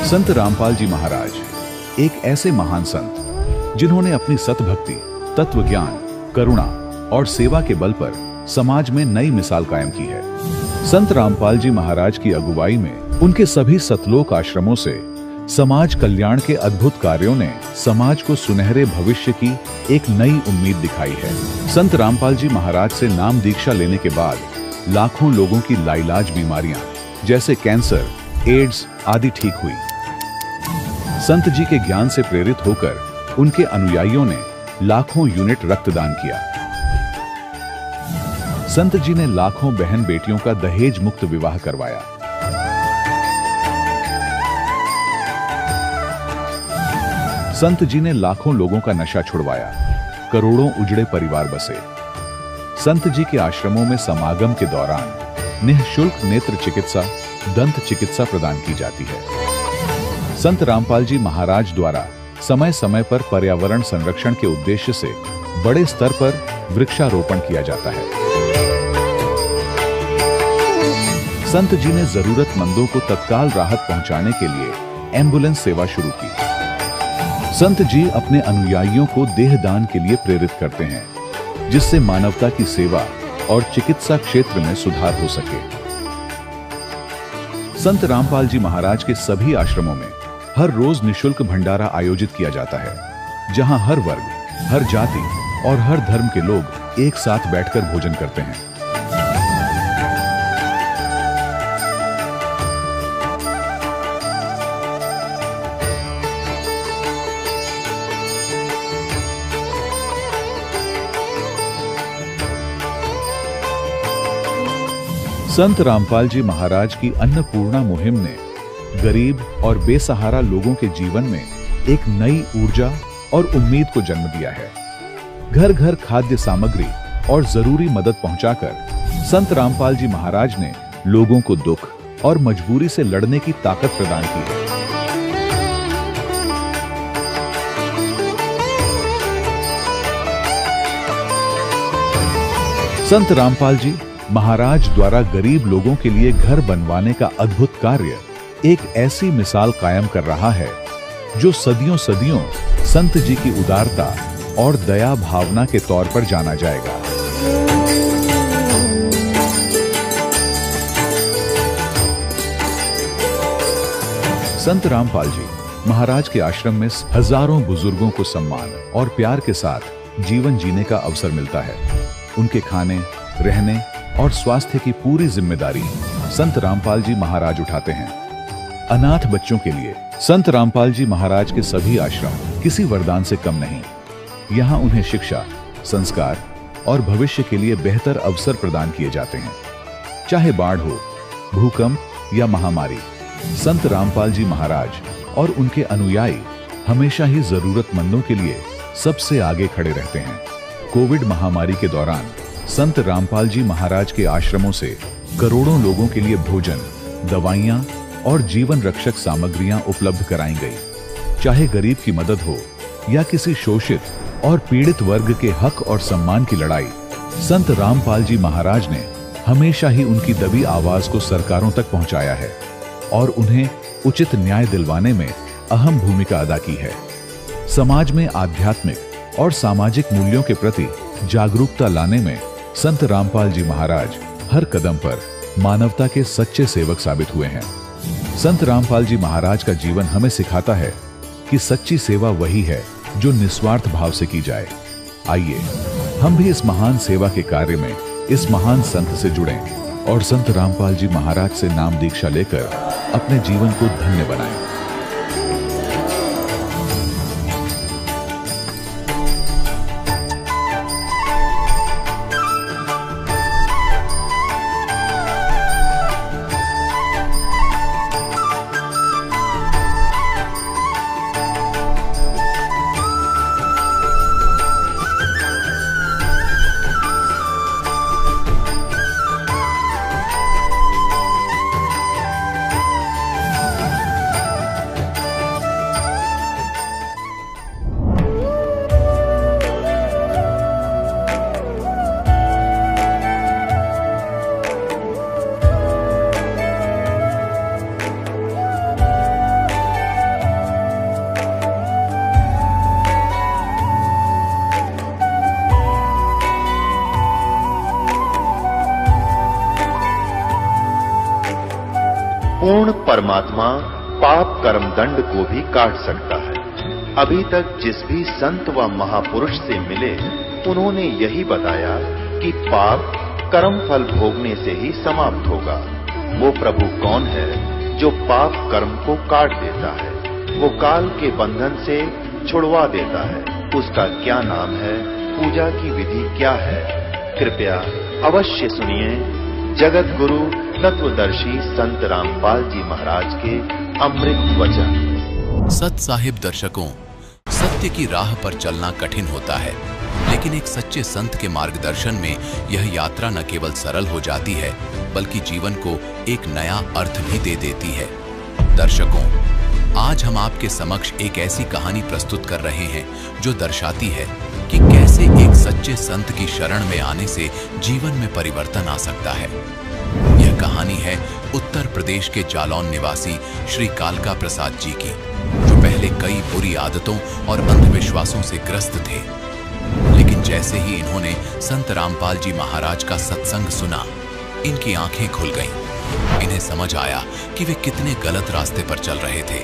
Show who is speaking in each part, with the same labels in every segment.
Speaker 1: संत रामपाल जी महाराज एक ऐसे महान संत जिन्होंने अपनी सतभक्ति, तत्व ज्ञान, करुणा और सेवा के बल पर समाज में नई मिसाल कायम की है। संत रामपाल जी महाराज की अगुवाई में उनके सभी सतलोक आश्रमों से समाज कल्याण के अद्भुत कार्यों ने समाज को सुनहरे भविष्य की एक नई उम्मीद दिखाई है। संत रामपाल जी महाराज से नाम दीक्षा लेने के बाद लाखों लोगों की लाइलाज बीमारियां जैसे कैंसर, एड्स आदि ठीक हुई। संत जी के ज्ञान से प्रेरित होकर उनके अनुयायियों ने लाखों यूनिट रक्तदान किया। संत जी ने लाखों बहन बेटियों का दहेज मुक्त विवाह करवाया। संत जी ने लाखों लोगों का नशा छुड़वाया, करोड़ों उजड़े परिवार बसे। संत जी के आश्रमों में समागम के दौरान निःशुल्क नेत्र चिकित्सा, दंत चिकित्सा प्रदान की जाती है। संत रामपाल जी महाराज द्वारा समय समय पर पर्यावरण संरक्षण के उद्देश्य से बड़े स्तर पर वृक्षारोपण किया जाता है। संत जी ने जरूरतमंदों को तत्काल राहत पहुंचाने के लिए एम्बुलेंस सेवा शुरू की। संत जी अपने अनुयायियों को देहदान के लिए प्रेरित करते हैं, जिससे मानवता की सेवा और चिकित्सा क्षेत्र में सुधार हो सके। संत रामपाल जी महाराज के सभी आश्रमों में हर रोज निःशुल्क भंडारा आयोजित किया जाता है, जहां हर वर्ग, हर जाति और हर धर्म के लोग एक साथ बैठकर भोजन करते हैं। संत रामपाल जी महाराज की अन्नपूर्णा मुहिम ने गरीब और बेसहारा लोगों के जीवन में एक नई ऊर्जा और उम्मीद को जन्म दिया है। घर घर खाद्य सामग्री और जरूरी मदद पहुंचाकर संत रामपाल जी महाराज ने लोगों को दुख और मजबूरी से लड़ने की ताकत प्रदान की है। संत रामपाल जी महाराज द्वारा गरीब लोगों के लिए घर बनवाने का अद्भुत कार्य एक ऐसी मिसाल कायम कर रहा है जो सदियों सदियों संत जी की उदारता और दया भावना के तौर पर जाना जाएगा। संत रामपाल जी महाराज के आश्रम में हजारों बुजुर्गों को सम्मान और प्यार के साथ जीवन जीने का अवसर मिलता है। उनके खाने, रहने और स्वास्थ्य की पूरी जिम्मेदारी संत रामपाल जी महाराज उठाते हैं। अनाथ बच्चों के लिए संत रामपाल जी महाराज के सभी आश्रम किसी वरदान से कम नहीं। यहाँ उन्हें शिक्षा, संस्कार और भविष्य के लिए बेहतर अवसर प्रदान किए जाते हैं। चाहे बाढ़ हो, भूकंप या महामारी, संत रामपाल जी महाराज और उनके अनुयायी हमेशा ही जरूरतमंदों के लिए सबसे आगे खड़े रहते हैं। कोविड महामारी के दौरान संत रामपाल जी महाराज के आश्रमों से करोड़ों लोगों के लिए भोजन, दवाइयां और जीवन रक्षक सामग्रियां उपलब्ध कराई गई। चाहे गरीब की मदद हो या किसी शोषित और पीड़ित वर्ग के हक और सम्मान की लड़ाई, संत रामपाल जी महाराज ने हमेशा ही उनकी दबी आवाज को सरकारों तक पहुंचाया है और उन्हें उचित न्याय दिलवाने में अहम भूमिका अदा की है। समाज में आध्यात्मिक और सामाजिक मूल्यों के प्रति जागरूकता लाने में संत रामपाल जी महाराज हर कदम पर मानवता के सच्चे सेवक साबित हुए हैं। संत रामपाल जी महाराज का जीवन हमें सिखाता है कि सच्ची सेवा वही है जो निस्वार्थ भाव से की जाए। आइए हम भी इस महान सेवा के कार्य में इस महान संत से जुड़ें और संत रामपाल जी महाराज से नाम दीक्षा लेकर अपने जीवन को धन्य बनाएं।
Speaker 2: परमात्मा पाप कर्म दंड को भी काट सकता है। अभी तक जिस भी संत व महापुरुष से मिले, उन्होंने यही बताया कि पाप कर्म फल भोगने से ही समाप्त होगा। वो प्रभु कौन है जो पाप कर्म को काट देता है, वो काल के बंधन से छुड़वा देता है। उसका क्या नाम है, पूजा की विधि क्या है? कृपया अवश्य सुनिए जगत गुरु तत्वदर्शी संत रामपाल जी महाराज के अमृत वचन।
Speaker 3: सत साहिब दर्शकों, सत्य की राह पर चलना कठिन होता है, लेकिन एक सच्चे संत के मार्गदर्शन में यह यात्रा न केवल सरल हो जाती है, बल्कि जीवन को एक नया अर्थ भी दे देती है। दर्शकों, आज हम आपके समक्ष एक ऐसी कहानी प्रस्तुत कर रहे हैं जो दर्शाती है कि कैसे एक सच्चे संत की शरण में आने से जीवन में परिवर्तन आ सकता है। यह कहानी है उत्तर प्रदेश के जालौन निवासी श्री कालका प्रसाद जी की, जो पहले कई बुरी आदतों और अंधविश्वासों से ग्रस्त थे। लेकिन जैसे ही इन्होंने संत रामपाल जी महाराज का सत्संग सुना, इनकी आंखें खुल गईं। इन्हें समझ आया कि वे कितने गलत रास्ते पर चल रहे थे।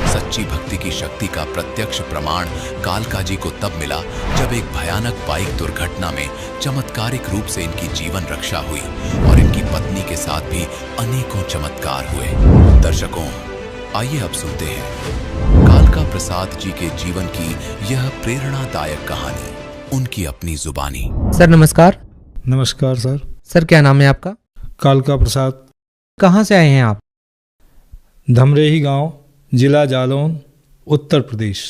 Speaker 3: सच्ची भक्ति की शक्ति का प्रत्यक्ष प्रमाण कालका जी को तब मिला जब एक भयानक बाइक दुर्घटना में चमत्कारिक रूप से इनकी जीवन रक्षा हुई और इनकी पत्नी के साथ भी अनेकों चमत्कार हुए। दर्शकों, आइए अब सुनते हैं कालका प्रसाद जी के जीवन की यह प्रेरणादायक कहानी, उनकी अपनी जुबानी।
Speaker 4: सर नमस्कार।
Speaker 5: नमस्कार सर।
Speaker 4: सर क्या नाम है आपका?
Speaker 5: कालका प्रसाद।
Speaker 4: कहाँ से आए हैं आप?
Speaker 5: धमरेही गांव, जिला जालौन, उत्तर प्रदेश।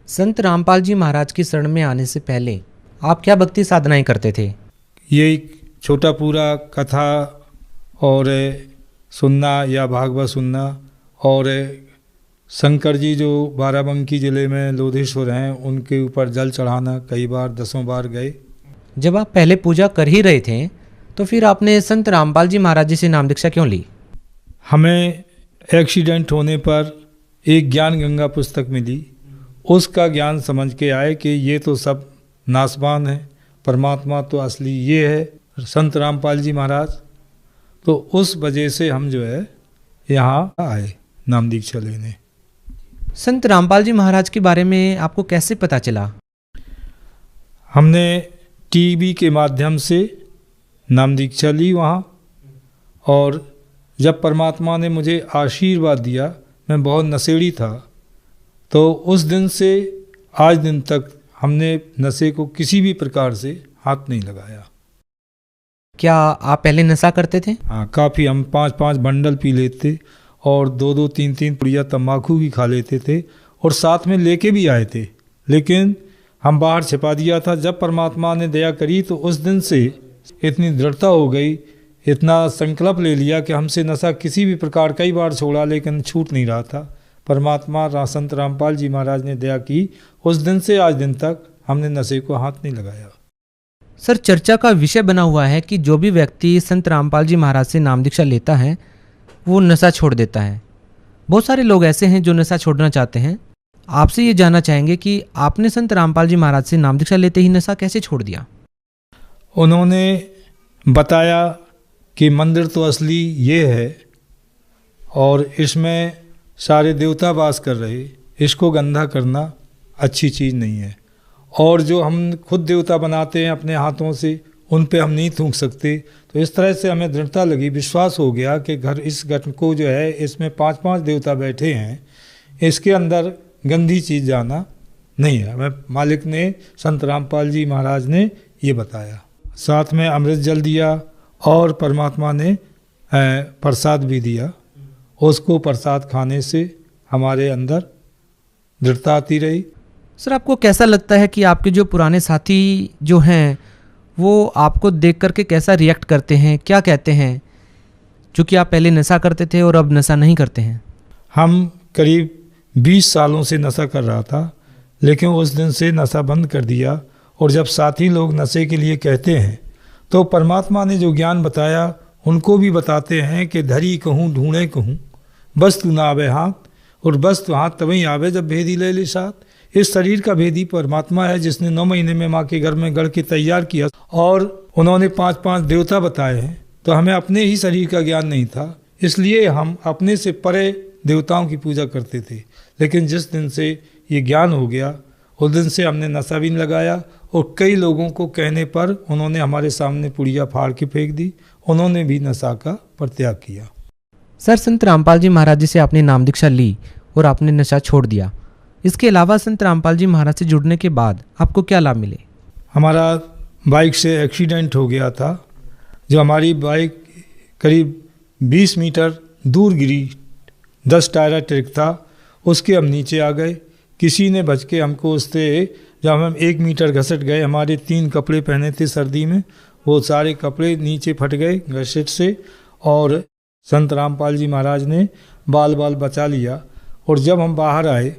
Speaker 4: संत रामपाल जी महाराज की शरण में आने से पहले आप क्या भक्ति साधनाएं करते थे?
Speaker 5: ये छोटा पूरा कथा और सुनना या भागवत सुनना, और शंकर जी जो बाराबंकी जिले में लोधेश्वर हैं, उनके ऊपर जल चढ़ाना कई बार, 10 बार गए।
Speaker 4: जब आप पहले पूजा कर ही रहे थे तो फिर आपने संत रामपाल जी महाराज जी से नाम दीक्षा क्यों ली?
Speaker 5: हमें एक्सीडेंट होने पर एक ज्ञान गंगा पुस्तक मिली, उसका ज्ञान समझ के आए कि ये तो सब नासवान है, परमात्मा तो असली ये है संत रामपाल जी महाराज। तो उस वजह से हम जो है यहाँ आए नाम दीक्षा लेने।
Speaker 4: संत रामपाल जी महाराज के बारे में आपको कैसे पता चला?
Speaker 5: हमने टीवी के माध्यम से नाम दीक्षा ली वहाँ, और जब परमात्मा ने मुझे आशीर्वाद दिया, मैं बहुत नशेड़ी था, तो उस दिन से आज दिन तक हमने नशे को किसी भी प्रकार से हाथ नहीं लगाया।
Speaker 4: क्या आप पहले नशा करते थे?
Speaker 5: हाँ, काफ़ी। हम 5-5 बंडल पी लेते और 2-2, 3-3 पुड़िया तम्बाकू भी खा लेते थे और साथ में लेके भी आए थे, लेकिन हम बाहर छिपा दिया था। जब परमात्मा ने दया करी तो उस दिन से इतनी दृढ़ता हो गई, इतना संकल्प ले लिया कि हमसे नशा किसी भी प्रकार, कई बार छोड़ा लेकिन छूट नहीं रहा था। परमात्मा संत रामपाल जी महाराज ने दया की, उस दिन से आज दिन तक हमने नशे को हाथ नहीं लगाया।
Speaker 4: सर चर्चा का विषय बना हुआ है कि जो भी व्यक्ति संत रामपाल जी महाराज से नाम दीक्षा लेता है वो नशा छोड़ देता है। बहुत सारे लोग ऐसे हैं जो नशा छोड़ना चाहते हैं। आपसे ये जानना चाहेंगे कि आपने संत रामपाल जी महाराज से नाम दीक्षा लेते ही नशा कैसे छोड़ दिया?
Speaker 5: उन्होंने बताया कि मंदिर तो असली ये है और इसमें सारे देवता वास कर रहे, इसको गंदा करना अच्छी चीज़ नहीं है, और जो हम खुद देवता बनाते हैं अपने हाथों से, उन पे हम नहीं थूक सकते। तो इस तरह से हमें दृढ़ता लगी, विश्वास हो गया कि इस घट को जो है, इसमें 5-5 देवता बैठे हैं, इसके अंदर गंदी चीज़ जाना नहीं है। हमें मालिक ने, संत रामपाल जी महाराज ने ये बताया। साथ में अमृत जल दिया और परमात्मा ने प्रसाद भी दिया। उसको प्रसाद खाने से हमारे अंदर दृढ़ता आती रही।
Speaker 4: सर आपको कैसा लगता है कि आपके जो पुराने साथी जो हैं वो आपको देख करके कैसा रिएक्ट करते हैं, क्या कहते हैं, चूँकि आप पहले नशा करते थे और अब नशा नहीं करते हैं?
Speaker 5: हम करीब 20 सालों से नशा कर रहा था, लेकिन उस दिन से नशा बंद कर दिया। और जब साथी लोग नशे के लिए कहते हैं तो परमात्मा ने जो ज्ञान बताया उनको भी बताते हैं कि धरी कहूँ ढूंढे कहूँ, वस्तु ना आवे हाथ, और वस्तु हाथ तभी आवे जब भेदी ले ले साथ। इस शरीर का भेदी परमात्मा है, जिसने 9 महीने में माँ के घर में गढ़ के तैयार किया, और उन्होंने 5-5 देवता बताए हैं। तो हमें अपने ही शरीर का ज्ञान नहीं था, इसलिए हम अपने से परे देवताओं की पूजा करते थे। लेकिन जिस दिन से ये ज्ञान हो गया उस दिन से हमने नशा भी नहीं लगाया, और कई लोगों को कहने पर उन्होंने हमारे सामने पुड़िया फाड़ के फेंक दी, उन्होंने भी नशा का परित्याग किया।
Speaker 4: सर, संत रामपाल जी महाराज जी से आपने नाम दीक्षा ली और आपने नशा छोड़ दिया। इसके अलावा संत रामपाल जी महाराज से जुड़ने के बाद आपको क्या लाभ मिले?
Speaker 5: हमारा बाइक से एक्सीडेंट हो गया था। जो हमारी बाइक करीब 20 मीटर दूर गिरी, 10 टायरा ट्रक था, उसके हम नीचे आ गए। किसी ने बच के हमको उससे, जब हम 1 मीटर घसट गए, हमारे 3 कपड़े पहने थे सर्दी में, वो सारे कपड़े नीचे फट गए घसट से, और संत रामपाल जी महाराज ने बाल बचा लिया। और जब हम बाहर आए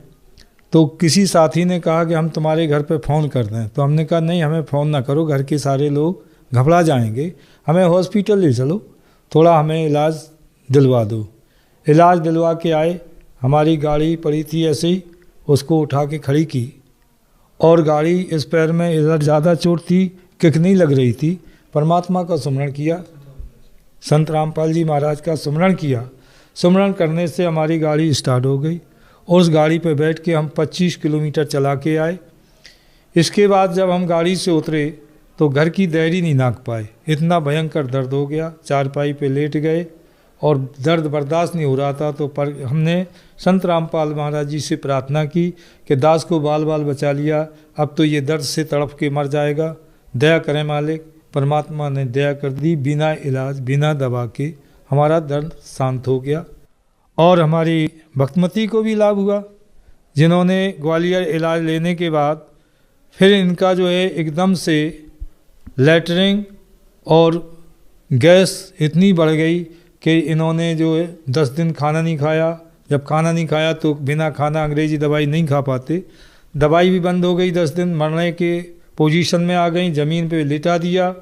Speaker 5: तो किसी साथी ने कहा कि हम तुम्हारे घर पे फ़ोन कर दें, तो हमने कहा नहीं, हमें फ़ोन ना करो, घर के सारे लोग घबरा जाएंगे, हमें हॉस्पिटल ले चलो, थोड़ा हमें इलाज दिलवा दो। इलाज दिलवा के आए, हमारी गाड़ी पड़ी थी ऐसे ही, उसको उठा के खड़ी की, और गाड़ी इस पैर में इधर ज़्यादा चोट थी, किक नहीं लग रही थी। परमात्मा का सुमरण किया, संत रामपाल जी महाराज का सुमरण किया। सुमरण करने से हमारी गाड़ी स्टार्ट हो गई, और उस गाड़ी पर बैठ के हम 25 किलोमीटर चला के आए। इसके बाद जब हम गाड़ी से उतरे तो घर की दैरी नहीं नाक पाए, इतना भयंकर दर्द हो गया। चारपाई पे लेट गए और दर्द बर्दाश्त नहीं हो रहा था, तो हमने संत रामपाल महाराज जी से प्रार्थना की कि दास को बाल बचा लिया, अब तो ये दर्द से तड़प के मर जाएगा, दया करें मालिक। परमात्मा ने दया कर दी, बिना इलाज बिना दवा के हमारा दर्द शांत हो गया। और हमारी भक्तमती को भी लाभ हुआ, जिन्होंने ग्वालियर इलाज लेने के बाद फिर इनका जो है एकदम से लैटरिन और गैस इतनी बढ़ गई कि इन्होंने जो है 10 दिन खाना नहीं खाया। जब खाना नहीं खाया तो बिना खाना अंग्रेजी दवाई नहीं खा पाते, दवाई भी बंद हो गई। 10 दिन मरने के पोजीशन में आ गई, ज़मीन पे लिटा दिया,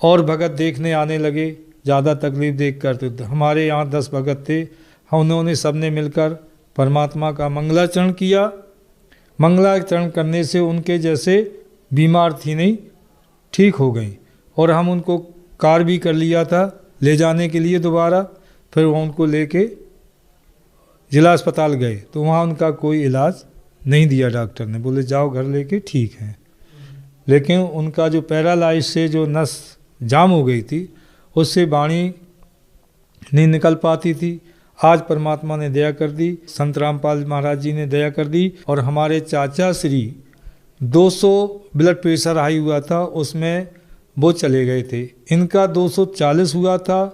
Speaker 5: और भगत देखने आने लगे ज़्यादा तकलीफ़ देख कर। तो हमारे यहाँ 10 भगत थे, उन्होंने सबने मिलकर परमात्मा का मंगलाचरण किया। मंगलाचरण करने से उनके जैसे बीमार थी नहीं, ठीक हो गई, और हम उनको कार भी कर लिया था ले जाने के लिए दोबारा। फिर वो उनको लेके जिला अस्पताल गए तो वहाँ उनका कोई इलाज नहीं दिया, डॉक्टर ने बोले जाओ घर लेके ठीक है। लेकिन उनका जो पैरालाइज से जो नस जाम हो गई थी, उससे वाणी नहीं निकल पाती थी। आज परमात्मा ने दया कर दी, संत रामपाल महाराज जी ने दया कर दी, और हमारे चाचा श्री 200 ब्लड प्रेशर हाई हुआ था, उसमें वो चले गए थे। इनका 240 हुआ था,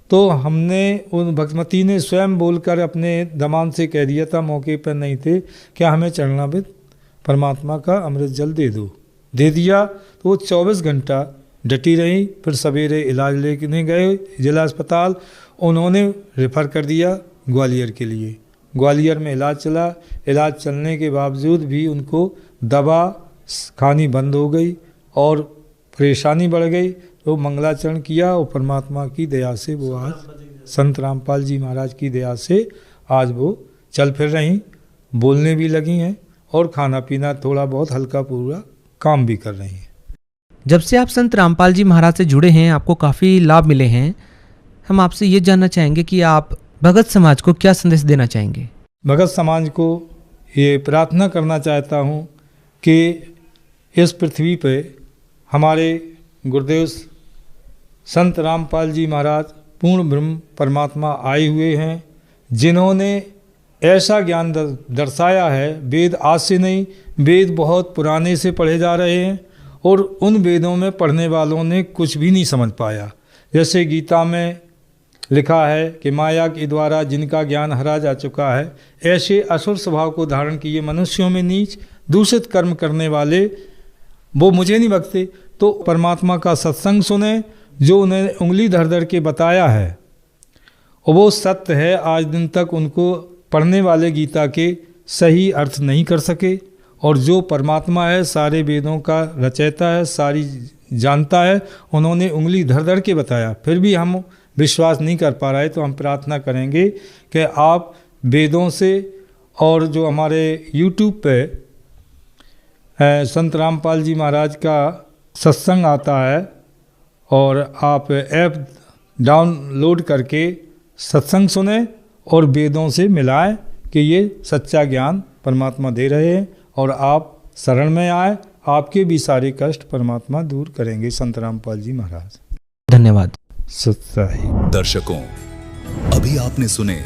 Speaker 5: तो हमने उन भक्तमती ने स्वयं बोलकर अपने दमान से कह दिया था, मौके पर नहीं थे, क्या हमें चरणामृत परमात्मा का अमृत जल दे दिया। तो वो 24 घंटा डटी रही। फिर सवेरे इलाज लेने गए जिला अस्पताल, उन्होंने रेफ़र कर दिया ग्वालियर के लिए। ग्वालियर में इलाज चला। इलाज चलने के बावजूद भी उनको दवा खानी बंद हो गई और परेशानी बढ़ गई। तो मंगलाचरण किया और परमात्मा की दया से वो आज संत रामपाल जी महाराज की दया से आज वो चल फिर रही, बोलने भी लगी हैं, और खाना पीना थोड़ा बहुत हल्का पूरा काम भी कर रही हैं।
Speaker 4: जब से आप संत रामपाल जी महाराज से जुड़े हैं, आपको काफ़ी लाभ मिले हैं। हम आपसे ये जानना चाहेंगे कि आप भगत समाज को क्या संदेश देना चाहेंगे?
Speaker 5: भगत समाज को ये प्रार्थना करना चाहता हूँ कि इस पृथ्वी पे हमारे गुरुदेव संत रामपाल जी महाराज पूर्ण ब्रह्म परमात्मा आए हुए हैं, जिन्होंने ऐसा ज्ञान दर्शाया है। वेद आज से नहीं, वेद बहुत पुराने से पढ़े जा रहे हैं, और उन वेदों में पढ़ने वालों ने कुछ भी नहीं समझ पाया। जैसे गीता में लिखा है कि माया के द्वारा जिनका ज्ञान हरा जा चुका है, ऐसे असुर स्वभाव को धारण किए मनुष्यों में नीच दूषित कर्म करने वाले वो मुझे नहीं बकते। तो परमात्मा का सत्संग सुने, जो उन्हें उंगली धर के बताया है, और वो सत्य है। आज दिन तक उनको पढ़ने वाले गीता के सही अर्थ नहीं कर सके, और जो परमात्मा है, सारे वेदों का रचयिता है, सारी जानता है, उन्होंने उंगली धर के बताया, फिर भी हम विश्वास नहीं कर पा रहे। तो हम प्रार्थना करेंगे कि आप वेदों से, और जो हमारे YouTube पे संत रामपाल जी महाराज का सत्संग आता है, और आप ऐप डाउनलोड करके सत्संग सुने और वेदों से मिलाए कि ये सच्चा ज्ञान परमात्मा दे रहे हैं और आप शरण में आए, आपके भी सारे कष्ट परमात्मा दूर करेंगे। संत रामपाल जी महाराज।
Speaker 4: धन्यवाद।
Speaker 5: सत्य।
Speaker 6: दर्शकों, अभी आपने सुने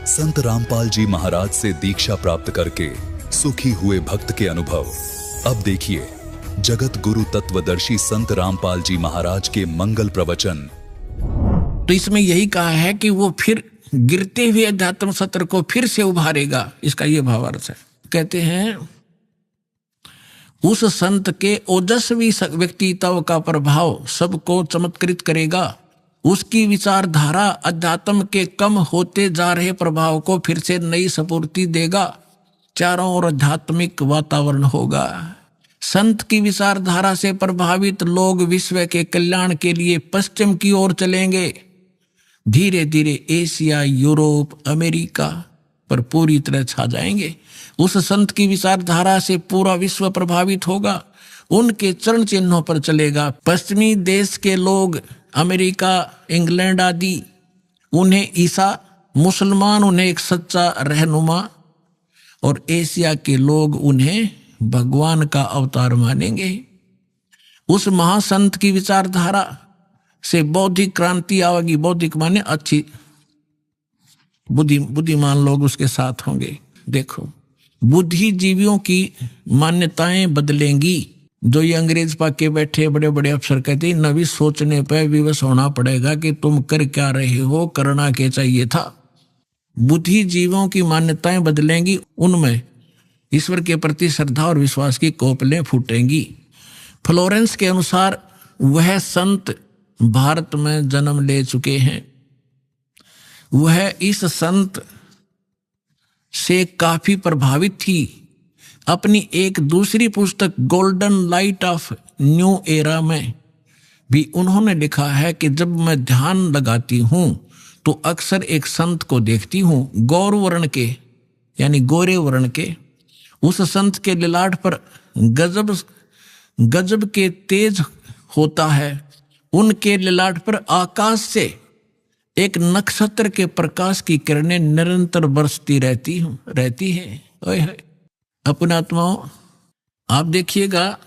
Speaker 6: संत रामपाल जी महाराज से दीक्षा प्राप्त करके सुखी हुए भक्त के अनुभव। अब देखिए जगत गुरु तत्वदर्शी संत रामपाल जी महाराज के मंगल प्रवचन।
Speaker 7: तो इसमें यही कहा है कि वो फिर गिरते हुए अध्यात्म सत्र को फिर से उभारेगा, इसका ये भावार्थ है। कहते हैं उस संत के ओजस्वी व्यक्तित्व का प्रभाव सबको चमत्कृत करेगा। उसकी विचारधारा अध्यात्म के कम होते जा रहे प्रभाव को फिर से नई स्फूर्ति देगा। चारों ओर आध्यात्मिक वातावरण होगा। संत की विचारधारा से प्रभावित लोग विश्व के कल्याण के लिए पश्चिम की ओर चलेंगे। धीरे धीरे एशिया, यूरोप, अमेरिका पर पूरी तरह छा जाएंगे। उस संत की विचारधारा से पूरा विश्व प्रभावित होगा, उनके चरण चिन्हों पर चलेगा। पश्चिमी देश के लोग, अमेरिका, इंग्लैंड आदि, उन्हें ईसा, मुसलमान उन्हें एक सच्चा रहनुमा, और एशिया के लोग उन्हें भगवान का अवतार मानेंगे। उस महासंत की विचारधारा से बौद्धिक क्रांति आएगी। बौद्धिक माने अच्छी बुद्धिमान लोग उसके साथ होंगे। देखो, बुद्धिजीवियों की मान्यताएं बदलेंगी। जो ये अंग्रेज पाके बैठे बड़े बड़े अफसर कहते हैं नवी सोचने पर विवश होना पड़ेगा कि तुम कर क्या रहे हो, करना क्या चाहिए था। बुद्धिजीवियों की मान्यताएं बदलेंगी, उनमें ईश्वर के प्रति श्रद्धा और विश्वास की कोपलें फूटेंगी। फ्लोरेंस के अनुसार वह संत भारत में जन्म ले चुके हैं। वह इस संत से काफी प्रभावित थी। अपनी एक दूसरी पुस्तक golden light of new era में भी उन्होंने लिखा है कि जब मैं ध्यान लगाती हूं तो अक्सर एक संत को देखती हूं, गौर वर्ण के यानी गोरे वर्ण के। उस संत के ललाट पर गजब के तेज होता है। उनके ललाट पर आकाश से एक नक्षत्र के प्रकाश की किरणें निरंतर बरसती रहती है। अपने आत्माओं, आप देखिएगा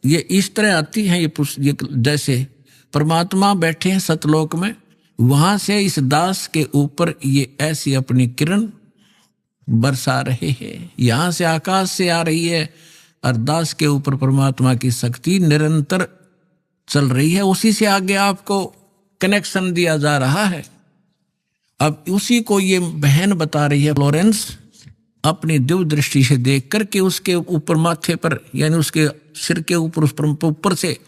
Speaker 7: ये इस तरह आती है ये जैसे परमात्मा बैठे हैं सतलोक में, वहां से इस दास के ऊपर ये ऐसी अपनी किरण बरसा रहे हैं। यहां से आकाश से आ रही है और दास के ऊपर परमात्मा की शक्ति निरंतर चल रही है। उसी से आगे आपको कनेक्शन दिया जा रहा है। अब उसी को ये बहन बता रही है फ्लोरेंस, अपनी दिव्य दृष्टि से देख करके उसके ऊपर माथे पर यानी उसके सिर के ऊपर उस ऊपर से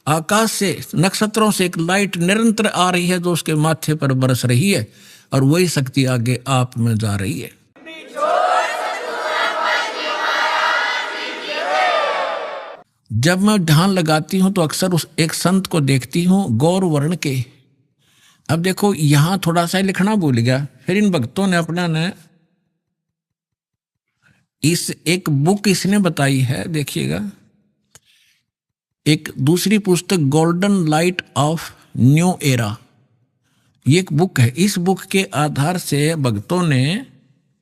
Speaker 7: आकाश से नक्षत्रों से एक लाइट निरंतर आ रही है जो उसके माथे पर बरस रही है और वही शक्ति आगे आप में जा रही है। जब मैं ध्यान लगाती हूं तो अक्सर उस एक संत को देखती हूं गौर वर्ण के। अब देखो यहां थोड़ा सा लिखना भूल गया, फिर इन भक्तों ने अपना ने इस एक बुक इसने बताई है, देखिएगा, एक दूसरी पुस्तक golden light of new era, ये एक बुक है। इस बुक के आधार से भक्तों ने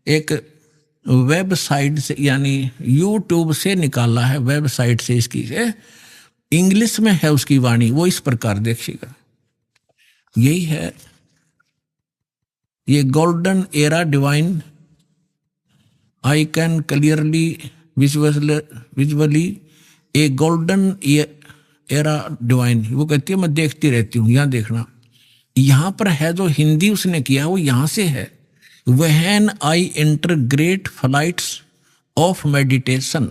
Speaker 7: एक वेबसाइट से यानी यूट्यूब से निकाला है, वेबसाइट से इसकी है, इंग्लिश में है उसकी वाणी, वो इस प्रकार देखिएगा। यही है ये golden era divine, I can clearly visually A golden era divine. वो कहती है मैं देखती रहती हूँ, यहाँ देखना, यहाँ पर है जो हिंदी उसने किया वो यहाँ से है। When I enter great flights of meditation,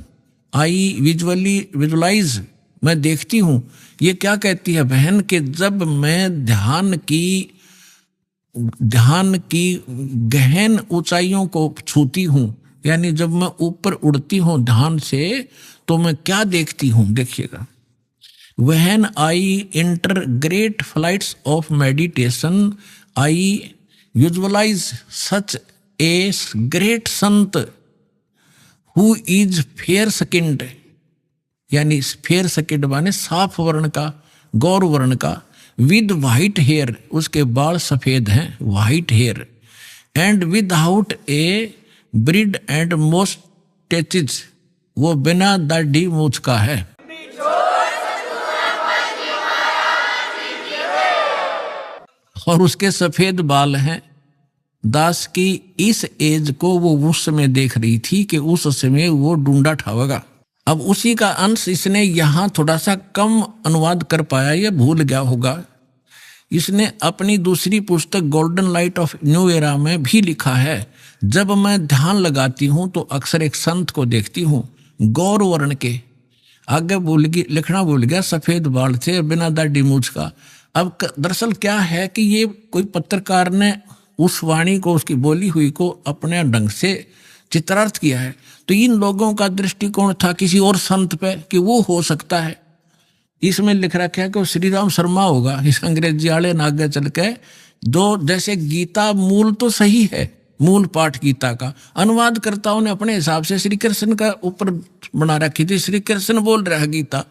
Speaker 7: I visualize, मैं देखती हूँ। ये क्या कहती है बहन कि जब मैं ध्यान की गहन ऊंचाइयों को छूती हूँ, यानी जब मैं ऊपर उड़ती हूँ ध्यान से, तो मैं क्या देखती हूँ, देखिएगा। When I enter great flights of meditation, I visualize such a great sant who is fair skinned, यानी फेयर skinned माने साफ वर्ण का, गौर वर्ण का, with white hair, उसके बाल सफेद हैं, white hair, and without a beard and moustaches, वो बिना दाढ़ी मूछ का है। और उसके सफेद बाल हैं। दास की इस एज को वो उस समय देख रही थी कि उस समय वो ढूंढा ठावेगा। अब उसी का अंश इसने यहाँ थोड़ा सा कम अनुवाद कर पाया, ये भूल गया होगा। इसने अपनी दूसरी पुस्तक golden light of new era में भी लिखा है, जब मैं ध्यान लगाती हूँ तो अक्सर एक संत को देखती हूँ, गौर वर्ण के, आगे लिखना भूल गया, सफेद बाल थे, बिना दाढ़ी मूछ का। अब दरअसल क्या है कि ये कोई पत्रकार ने उस वाणी को, उसकी बोली हुई को अपने ढंग से चित्रार्थ किया है। तो इन लोगों का दृष्टिकोण था किसी और संत पे कि वो हो सकता है। इसमें लिख रखा है कि वो श्री राम शर्मा होगा। इस अंग्रेजी वाले ने आगे चल के दो, जैसे गीता मूल तो सही है, मूल पाठ गीता का, अनुवादकर्ताओं ने अपने हिसाब से श्री कृष्ण का ऊपर बना रखी थी, श्री कृष्ण बोल रहा है गीता।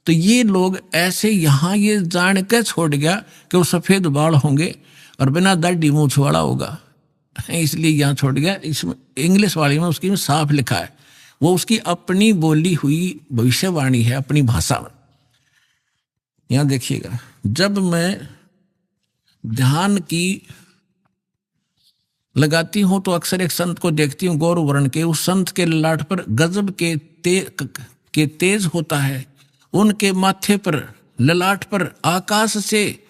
Speaker 7: तो ये लोग ऐसे यहाँ ये जान के छोड़ गया कि वो सफेद बाल होंगे और बिना दाढ़ी मूछ वाला होगा, इसलिए यहाँ छोड़ गया। इसमें इंग्लिश वाली में उसकी में साफ लिखा है, वो उसकी अपनी बोली हुई भविष्यवाणी है, अपनी भाषा में। यहाँ देखिएगा, जब मैं ध्यान की लगाती हूं तो अक्सर एक संत को देखती हूँ गौर वर्ण के। उस संत के ललाट पर गजब के तेज होता है। उनके माथे पर, ललाट पर आकाश से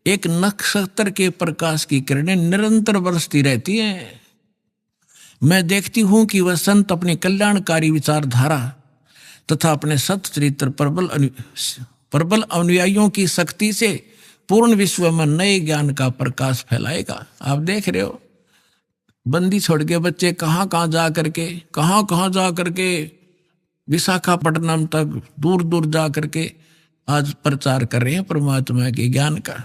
Speaker 7: एक नक्षत्र के प्रकाश की किरणें निरंतर बरसती रहती हैं। मैं देखती हूं कि वह संत अपनी कल्याणकारी विचारधारा तथा अपने सच्चरित्र प्रबल अनुयायियों की शक्ति से पूर्ण विश्व में नए ज्ञान का प्रकाश फैलाएगा। आप देख रहे हो, बंदी छोड़ के बच्चे कहाँ जा करके विशाखापट्टनम तक दूर दूर जा करके आज प्रचार कर रहे हैं परमात्मा के ज्ञान का।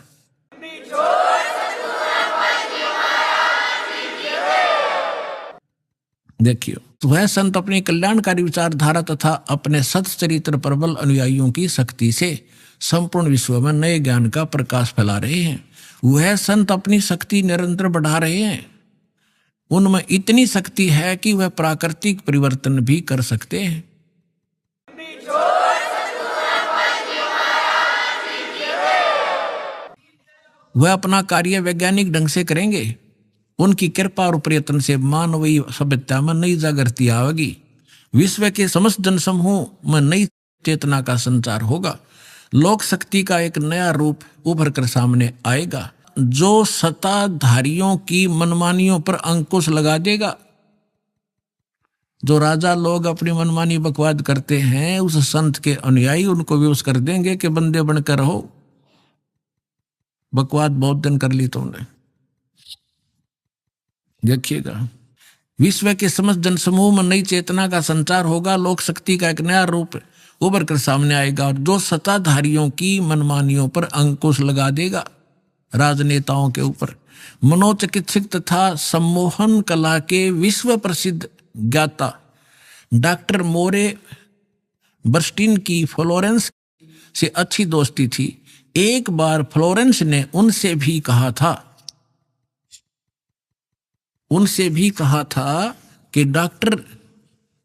Speaker 7: देखियो, तो वह संत अपनी कल्याणकारी विचारधारा तथा अपने सच्चरित्र प्रबल अनुयायियों की शक्ति से संपूर्ण विश्व में नए ज्ञान का प्रकाश फैला रहे हैं। वह संत अपनी शक्ति निरंतर बढ़ा रहे हैं। उनमें इतनी शक्ति है कि वह प्राकृतिक परिवर्तन भी कर सकते हैं। वह अपना कार्य वैज्ञानिक ढंग से करेंगे। उनकी कृपा और प्रयत्न से मानवीय सभ्यता में नई जागृति आएगी। विश्व के समस्त जनसमूह में नई चेतना का संचार होगा। लोक शक्ति का एक नया रूप उभर कर सामने आएगा, जो सत्ताधारियों की मनमानियों पर अंकुश लगा देगा। जो राजा लोग अपनी मनमानी बकवाद करते हैं, उस संत के अनुयायी उनको विवश कर देंगे कि बंदे बनकर रहो, बकवाद बहुत दिन कर ली तुमने। देखिएगा, विश्व के समस्त जनसमूह में नई चेतना का संचार होगा। लोक शक्ति का एक नया रूप उभर कर सामने आएगा, और जो सत्ताधारियों की मनमानियों पर अंकुश लगा देगा, राजनेताओं के ऊपर। मनोचिकित्सक तथा सम्मोहन कला के विश्व प्रसिद्ध ज्ञाता डॉक्टर मोरे बर्स्टीन की फ्लोरेंस से अच्छी दोस्ती थी। एक बार फ्लोरेंस ने उनसे भी कहा था कि डॉक्टर,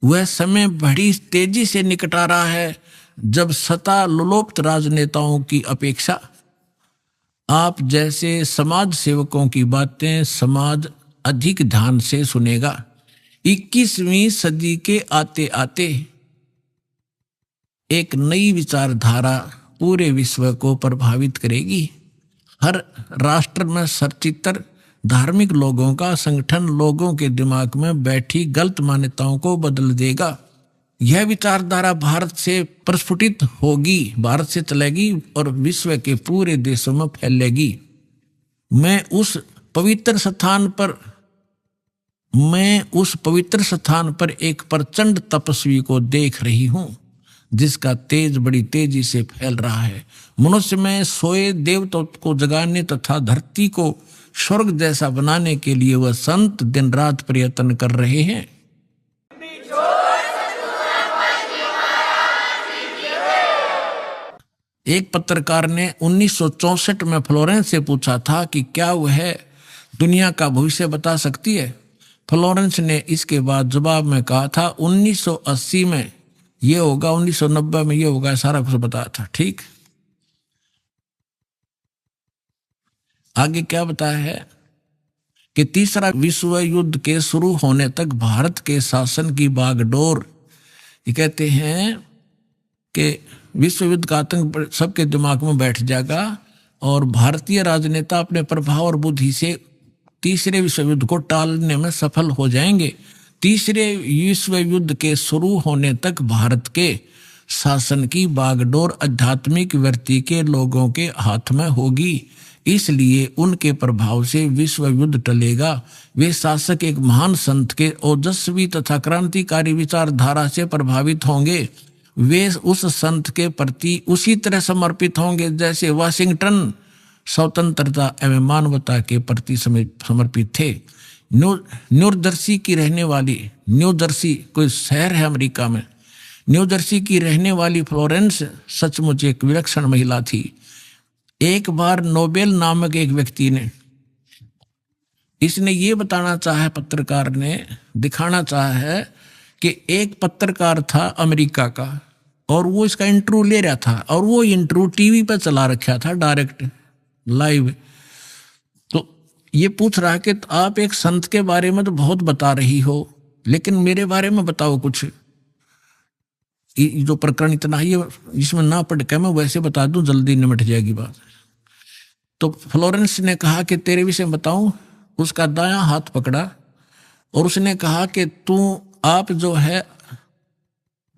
Speaker 7: वह समय बड़ी तेजी से निकट आ रहा है जब सत्ता लोलुप्त राजनेताओं की अपेक्षा आप जैसे समाज सेवकों की बातें समाज अधिक ध्यान से सुनेगा। 21वीं सदी के आते आते एक नई विचारधारा पूरे विश्व को प्रभावित करेगी। हर राष्ट्र में सचित्र धार्मिक लोगों का संगठन लोगों के दिमाग में बैठी गलत मान्यताओं को बदल देगा। यह विचारधारा भारत से प्रस्फुटित होगी, भारत से चलेगी और विश्व के पूरे देशों में फैलेगी। मैं उस पवित्र स्थान पर एक प्रचंड तपस्वी को देख रही हूं, जिसका तेज बड़ी तेजी से फैल रहा है। मनुष्य में सोए देवताओं को जगाने तथा धरती को स्वर्ग जैसा बनाने के लिए वह संत दिन रात प्रयत्न कर रहे हैं। एक पत्रकार ने 1964 में फ्लोरेंस से पूछा था कि क्या वह दुनिया का भविष्य बता सकती है? फ्लोरेंस ने इसके बाद जवाब में कहा था 1980 में ये होगा, 1990 में ये होगा, सारा कुछ बताया था। ठीक, आगे क्या बताया है कि तीसरा विश्व युद्ध के शुरू होने तक भारत के शासन की बागडोर, ये कहते हैं कि विश्व युद्ध का आतंक सबके दिमाग में बैठ जाएगा और भारतीय राजनेता अपने प्रभाव और बुद्धि से तीसरे विश्व युद्ध को टालने में सफल हो जाएंगे। तीसरे विश्व युद्ध के शुरू होने तक भारत के शासन की बागडोर आध्यात्मिक वृत्ति के लोगों के हाथ में होगी, इसलिए उनके प्रभाव से विश्व युद्ध टलेगा। वे शासक एक महान संत के ओजस्वी तथा क्रांतिकारी विचारधारा से प्रभावित होंगे। वे उस संत के प्रति उसी तरह समर्पित होंगे जैसे वाशिंगटन स्वतंत्रता एवं मानवता के प्रति समर्पित थे। न्यू जर्सी की रहने वाली, न्यू जर्सी कोई शहर है अमेरिका में, न्यू जर्सी की रहने वाली फ्लोरेंस सचमुच एक विलक्षण महिला थी। एक बार नोबेल नामक एक व्यक्ति ने, इसने ये बताना चाहा है, पत्रकार ने दिखाना चाहा है कि एक पत्रकार था अमेरिका का और वो इसका इंटरव्यू ले रहा था और वो इंटरव्यू टीवी पर चला रखा था डायरेक्ट लाइव। तो ये पूछ रहा है कि आप एक संत के बारे में तो बहुत बता रही हो, लेकिन मेरे बारे में बताओ कुछ, जो प्रकरण इतना ही इसमें ना पढ़ के मैं वैसे बता दूं जल्दी निमट जाएगी बात। तो फ्लोरेंस ने कहा कि तेरे विषय बताऊं। उसका दायां हाथ पकड़ा और उसने कहा कि आप जो है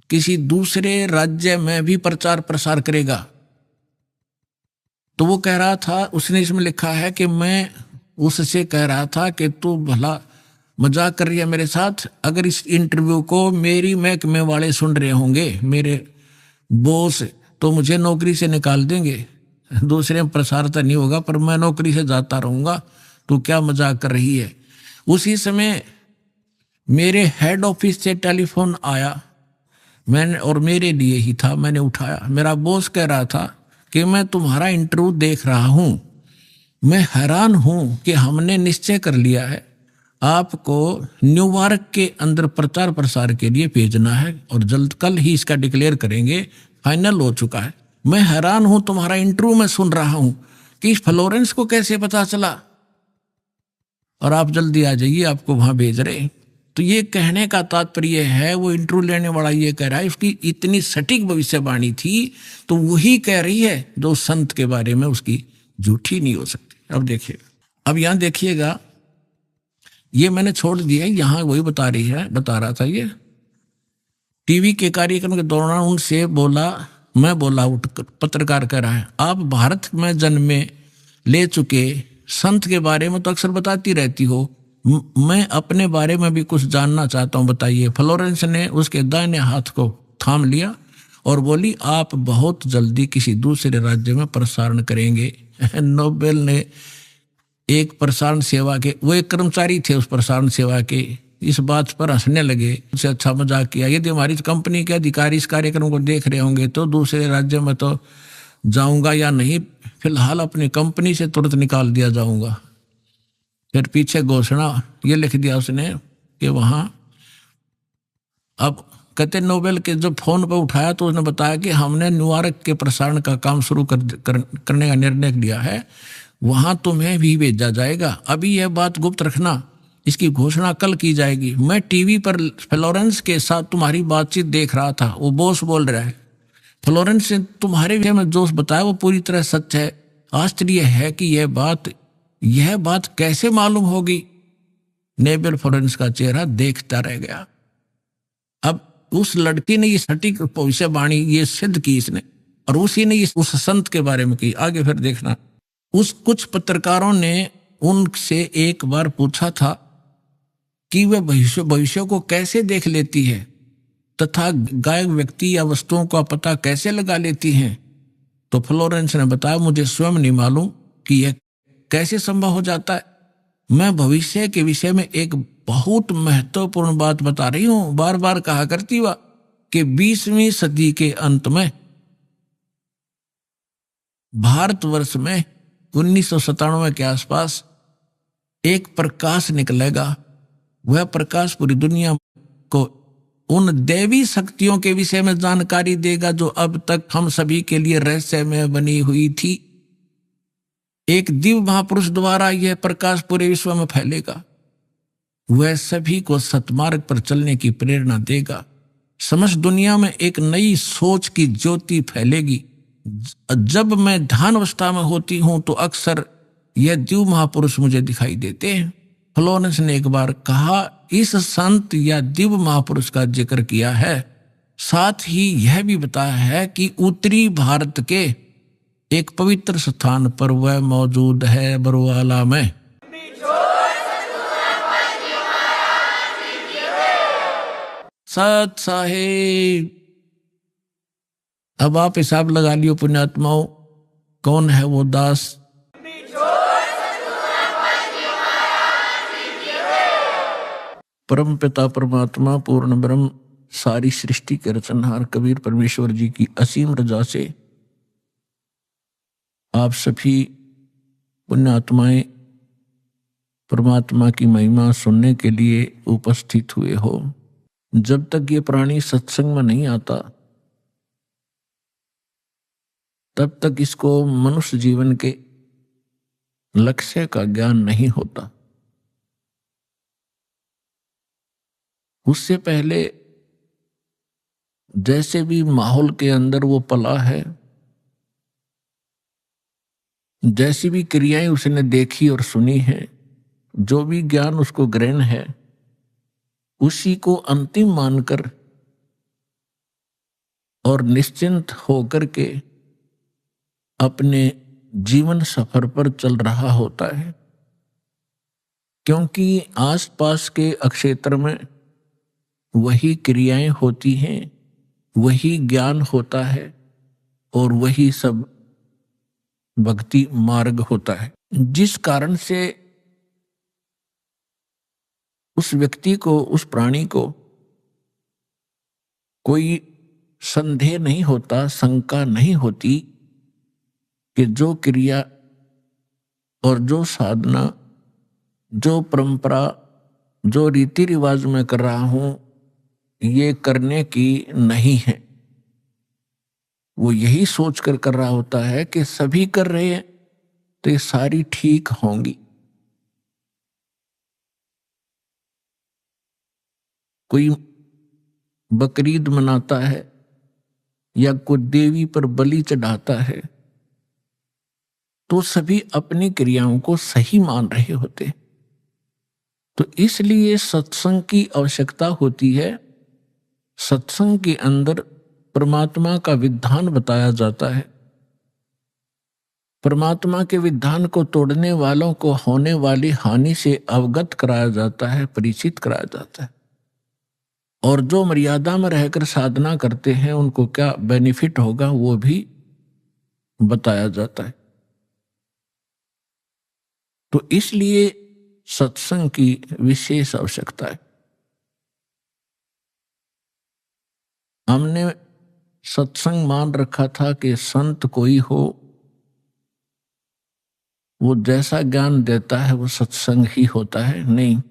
Speaker 7: किसी दूसरे राज्य में भी प्रचार प्रसार करेगा। तो वो कह रहा था, उसने इसमें लिखा है कि मैं उससे कह रहा था कि तू भला मजाक कर रही है मेरे साथ। अगर इस इंटरव्यू को मेरी महकमे वाले सुन रहे होंगे, मेरे बॉस, तो मुझे नौकरी से निकाल देंगे। दूसरे में प्रसार तो नहीं होगा पर मैं नौकरी से जाता रहूंगा। तू क्या मजाक कर रही है? उसी समय मेरे हेड ऑफिस से टेलीफोन आया, मैंने, और मेरे लिए ही था, मैंने उठाया। मेरा बॉस कह रहा था कि मैं तुम्हारा इंटरव्यू देख रहा हूं, मैं हैरान हूं कि हमने निश्चय कर लिया है आपको न्यूयॉर्क के अंदर प्रचार प्रसार के लिए भेजना है और जल्द कल ही इसका डिक्लेयर करेंगे, फाइनल हो चुका है। मैं हैरान हूं, तुम्हारा इंटरव्यू मैं सुन रहा हूं कि फ्लोरेंस को कैसे पता चला और आप जल्दी आ जाइए, आपको वहां भेज रहे। तो ये कहने का तात्पर्य है, वो इंटरव्यू लेने वाला ये कह रहा है उसकी इतनी सटीक भविष्यवाणी थी तो वही कह रही है जो संत के बारे में उसकी झूठी नहीं हो सकती। अब देखिए, अब यहां देखिएगा, ये मैंने छोड़ दिया, यहां वही बता रहा था। ये टीवी के कार्यक्रम के दौरान उनसे बोला, मैं बोला, पत्रकार कह रहा है, आप भारत में जन्मे ले चुके संत के बारे में तो अक्सर बताती रहती हो, मैं अपने बारे में भी कुछ जानना चाहता हूं, बताइए। फ्लोरेंस ने उसके दाहिने हाथ को थाम लिया और बोली, आप बहुत जल्दी किसी दूसरे राज्य में प्रसारण करेंगे। नोबेल ने एक प्रसारण सेवा के, वो एक कर्मचारी थे उस प्रसारण सेवा के, इस बात पर हंसने लगे। उससे अच्छा मजाक किया, यदि हमारी कंपनी के अधिकारी इस कार्यक्रम को देख रहे होंगे तो दूसरे राज्य में तो जाऊंगा या नहीं, फिलहाल अपनी कंपनी से तुरंत निकाल दिया जाऊंगा। फिर पीछे घोषणा ये लिख दिया उसने कि वहां, अब कहते नोबेल के जब फोन पर उठाया तो उसने बताया कि हमने न्यूयॉर्क के प्रसारण का काम शुरू करने का निर्णय लिया है, वहां तुम्हें भी भेजा जाएगा। अभी यह बात गुप्त रखना, इसकी घोषणा कल की जाएगी। मैं टीवी पर फ्लोरेंस के साथ तुम्हारी बातचीत देख रहा था, वो बॉस बोल रहा है। फ्लोरेंस ने तुम्हारे विषय में जो बताया वो पूरी तरह सच है। आश्चर्य है कि यह बात कैसे मालूम होगी। नोबेल फ्लोरेंस का चेहरा देखता रह गया। अब उस लड़की ने ये सटीक भविष्यवाणी ये सिद्ध की इसने, और उसी ने उस संत के बारे में की। आगे फिर देखना, उस कुछ पत्रकारों ने उनसे एक बार पूछा था कि वे भविष्य को कैसे देख लेती है तथा गायब व्यक्ति या वस्तुओं का पता कैसे लगा लेती हैं। तो फ्लोरेंस ने बताया, मुझे स्वयं नहीं मालूम कि यह कैसे संभव हो जाता है। मैं भविष्य के विषय में एक बहुत महत्वपूर्ण बात बता रही हूं। बार बार कहा करती हुआ कि 20वीं सदी के अंत में भारतवर्ष में 1997 के आसपास एक प्रकाश निकलेगा। वह प्रकाश पूरी दुनिया को उन दैवी शक्तियों के विषय में जानकारी देगा जो अब तक हम सभी के लिए रहस्य में बनी हुई थी। एक दिव्य महापुरुष द्वारा यह प्रकाश पूरे विश्व में फैलेगा। वह सभी को सतमार्ग पर चलने की प्रेरणा देगा। समस्त दुनिया में एक नई सोच की ज्योति फैलेगी। जब मैं ध्यान अवस्था में होती हूं तो अक्सर यह दिव्य महापुरुष मुझे दिखाई देते हैं। फ्लोरेंस ने एक बार कहा, इस संत या दिव्य महापुरुष का जिक्र किया है, साथ ही यह भी बताया है कि उत्तरी भारत के एक पवित्र स्थान पर वह मौजूद है, बरवाला में। सत साहेब, अब आप हिसाब लगा लियो पुण्यात्माओं, कौन है वो दास। परम पिता परमात्मा पूर्ण ब्रह्म सारी सृष्टि के रचनहार कबीर परमेश्वर जी की असीम रजा से आप सभी पुण्यात्माएं परमात्मा की महिमा सुनने के लिए उपस्थित हुए हो। जब तक ये प्राणी सत्संग में नहीं आता तब तक इसको मनुष्य जीवन के लक्ष्य का ज्ञान नहीं होता। उससे पहले जैसे भी माहौल के अंदर वो पला है, जैसी भी क्रियाएं उसने देखी और सुनी है, जो भी ज्ञान उसको ग्रहण है, उसी को अंतिम मानकर और निश्चिंत होकर के अपने जीवन सफर पर चल रहा होता है। क्योंकि आसपास के क्षेत्र में वही क्रियाएं होती हैं, वही ज्ञान होता है और वही सब भक्ति मार्ग होता है, जिस कारण से उस व्यक्ति को, उस प्राणी को कोई संदेह नहीं होता, शंका नहीं होती कि जो क्रिया और जो साधना, जो परंपरा, जो रीति रिवाज में कर रहा हूं, ये करने की नहीं है। वो यही सोचकर कर रहा होता है कि सभी कर रहे हैं तो ये सारी ठीक होंगी। कोई बकरीद मनाता है या कोई देवी पर बलि चढ़ाता है तो सभी अपनी क्रियाओं को सही मान रहे होते। तो इसलिए सत्संग की आवश्यकता होती है। सत्संग के अंदर परमात्मा का विधान बताया जाता है। परमात्मा के विधान को तोड़ने वालों को होने वाली हानि से अवगत कराया जाता है, परिचित कराया जाता है। और जो मर्यादा में रहकर साधना करते हैं उनको क्या बेनिफिट होगा वो भी बताया जाता है। तो इसलिए सत्संग की विशेष आवश्यकता है। हमने सत्संग मान रखा था कि संत कोई हो, वो जैसा ज्ञान देता है वो सत्संग ही होता है। नहीं,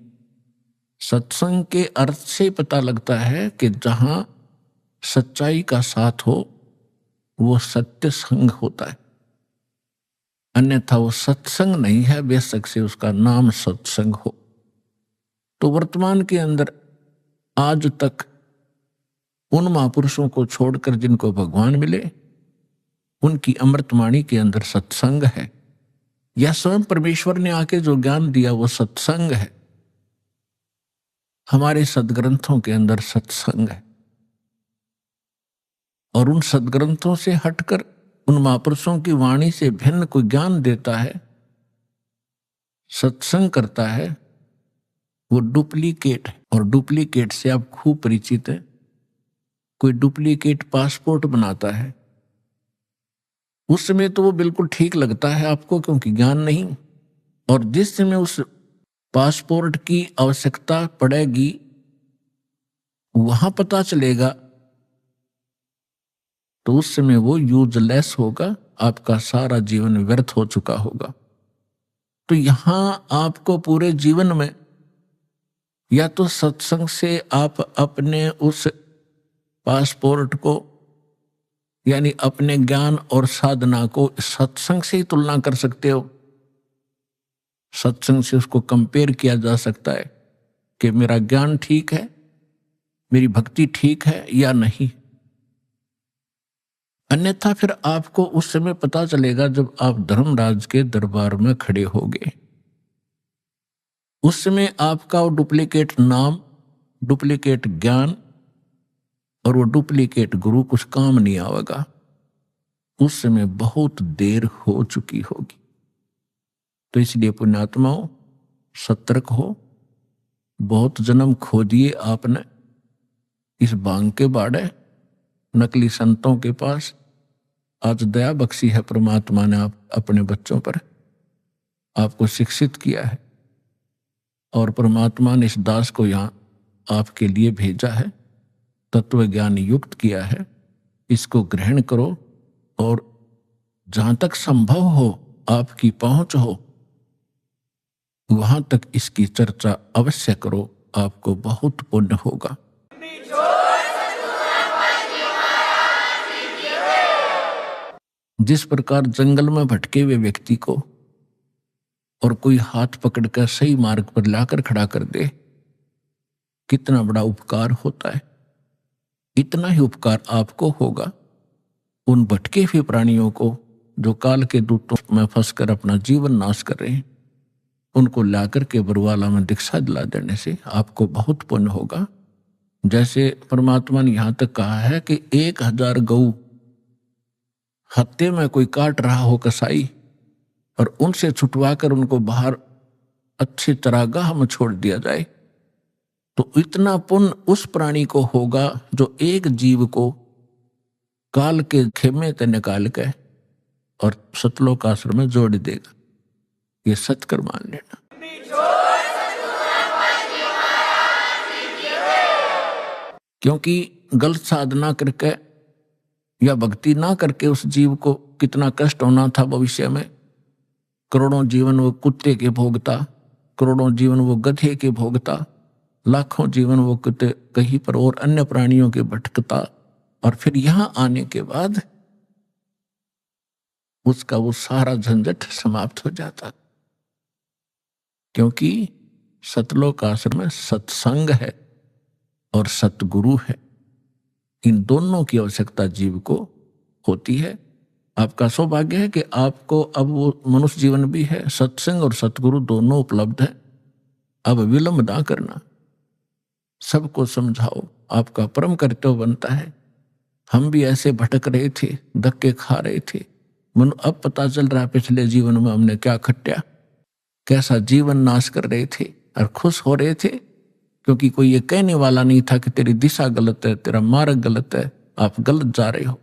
Speaker 7: सत्संग के अर्थ से पता लगता है कि जहां सच्चाई का साथ हो वो सत्य संग होता है, अन्यथा वो सत्संग नहीं है, बेशक से उसका नाम सत्संग हो। तो वर्तमान के अंदर आज तक उन महापुरुषों को छोड़कर जिनको भगवान मिले, उनकी अमृतवाणी के अंदर सत्संग है, या स्वयं परमेश्वर ने आके जो ज्ञान दिया वो सत्संग है। हमारे सदग्रंथों के अंदर सत्संग है। और उन सदग्रंथों से हटकर उन महापुरुषों की वाणी से भिन्न कोई ज्ञान देता है, सत्संग करता है, वो डुप्लीकेट है। और डुप्लीकेट से आप खूब परिचित हैं। कोई डुप्लीकेट पासपोर्ट बनाता है, उस समय तो वो बिल्कुल ठीक लगता है आपको क्योंकि ज्ञान नहीं, और जिस समय उस पासपोर्ट की आवश्यकता पड़ेगी वहां पता चलेगा तो उस समय वो यूजलेस होगा, आपका सारा जीवन व्यर्थ हो चुका होगा। तो यहां आपको पूरे जीवन में या तो सत्संग से आप अपने उस पासपोर्ट को यानी अपने ज्ञान और साधना को सत्संग से ही तुलना कर सकते हो। सत्संग से उसको कंपेयर किया जा सकता है कि मेरा ज्ञान ठीक है, मेरी भक्ति ठीक है या नहीं। अन्यथा फिर आपको उस समय पता चलेगा जब आप धर्मराज के दरबार में खड़े होगे। उस समय आपका वो डुप्लीकेट नाम, डुप्लीकेट ज्ञान और वो डुप्लीकेट गुरु कुछ काम नहीं आएगा। उस समय बहुत देर हो चुकी होगी। तो इसलिए पुण्यात्माओं, सतर्क हो। बहुत जन्म खो दिए आपने इस भांग के बाड़े, नकली संतों के पास। आज दया बख्शी है परमात्मा ने आप अपने बच्चों पर, आपको शिक्षित किया है और परमात्मा ने इस दास को यहाँ आपके लिए भेजा है, तत्व ज्ञान युक्त किया है। इसको ग्रहण करो और जहां तक संभव हो, आपकी पहुंच हो, वहां तक इसकी चर्चा अवश्य करो। आपको बहुत पुण्य होगा। जिस प्रकार जंगल में भटके हुए व्यक्ति को और कोई हाथ पकड़कर सही मार्ग पर लाकर खड़ा कर दे, कितना बड़ा उपकार होता है। इतना ही उपकार आपको होगा उन भटके हुए प्राणियों को जो काल के दूतों में फंसकर अपना जीवन नाश कर रहे हैं। उनको लाकर के बरवाला में दीक्षा दिला देने से आपको बहुत पुण्य होगा। जैसे परमात्मा ने यहां तक कहा है कि 1000 गऊ हत्ते में कोई काट रहा हो कसाई, और उनसे छुटवाकर उनको बाहर अच्छी चरागाह में छोड़ दिया जाए, तो इतना पुण्य उस प्राणी को होगा जो एक जीव को काल के खेमे से निकाल के और सतलोक आश्रम में जोड़ देगा। ये सत्कर मान लेना। क्योंकि गलत साधना करके या भक्ति ना करके उस जीव को कितना कष्ट होना था भविष्य में। करोड़ों जीवन वो कुत्ते के भोगता, करोड़ों जीवन वो गधे के भोगता, लाखों जीवन वो कुत्ते कहीं पर और अन्य प्राणियों के भटकता, और फिर यहां आने के बाद उसका वो सारा झंझट समाप्त हो जाता। क्योंकि सतलोक आश्रम में सत्संग है और सतगुरु है। इन दोनों की आवश्यकता जीव को होती है। आपका सौभाग्य है कि आपको अब वो मनुष्य जीवन भी है, सत्संग और सतगुरु दोनों उपलब्ध है। अब विलंब ना करना, सबको समझाओ, आपका परम कर्तव्य बनता है। हम भी ऐसे भटक रहे थे, धक्के खा रहे थे, मनु अब पता चल रहा है पिछले जीवन में हमने क्या खट्या, कैसा जीवन नाश कर रहे थे, और खुश हो रहे थे क्योंकि कोई ये कहने वाला नहीं था कि तेरी दिशा गलत है, तेरा मार्ग गलत है, आप गलत जा रहे हो।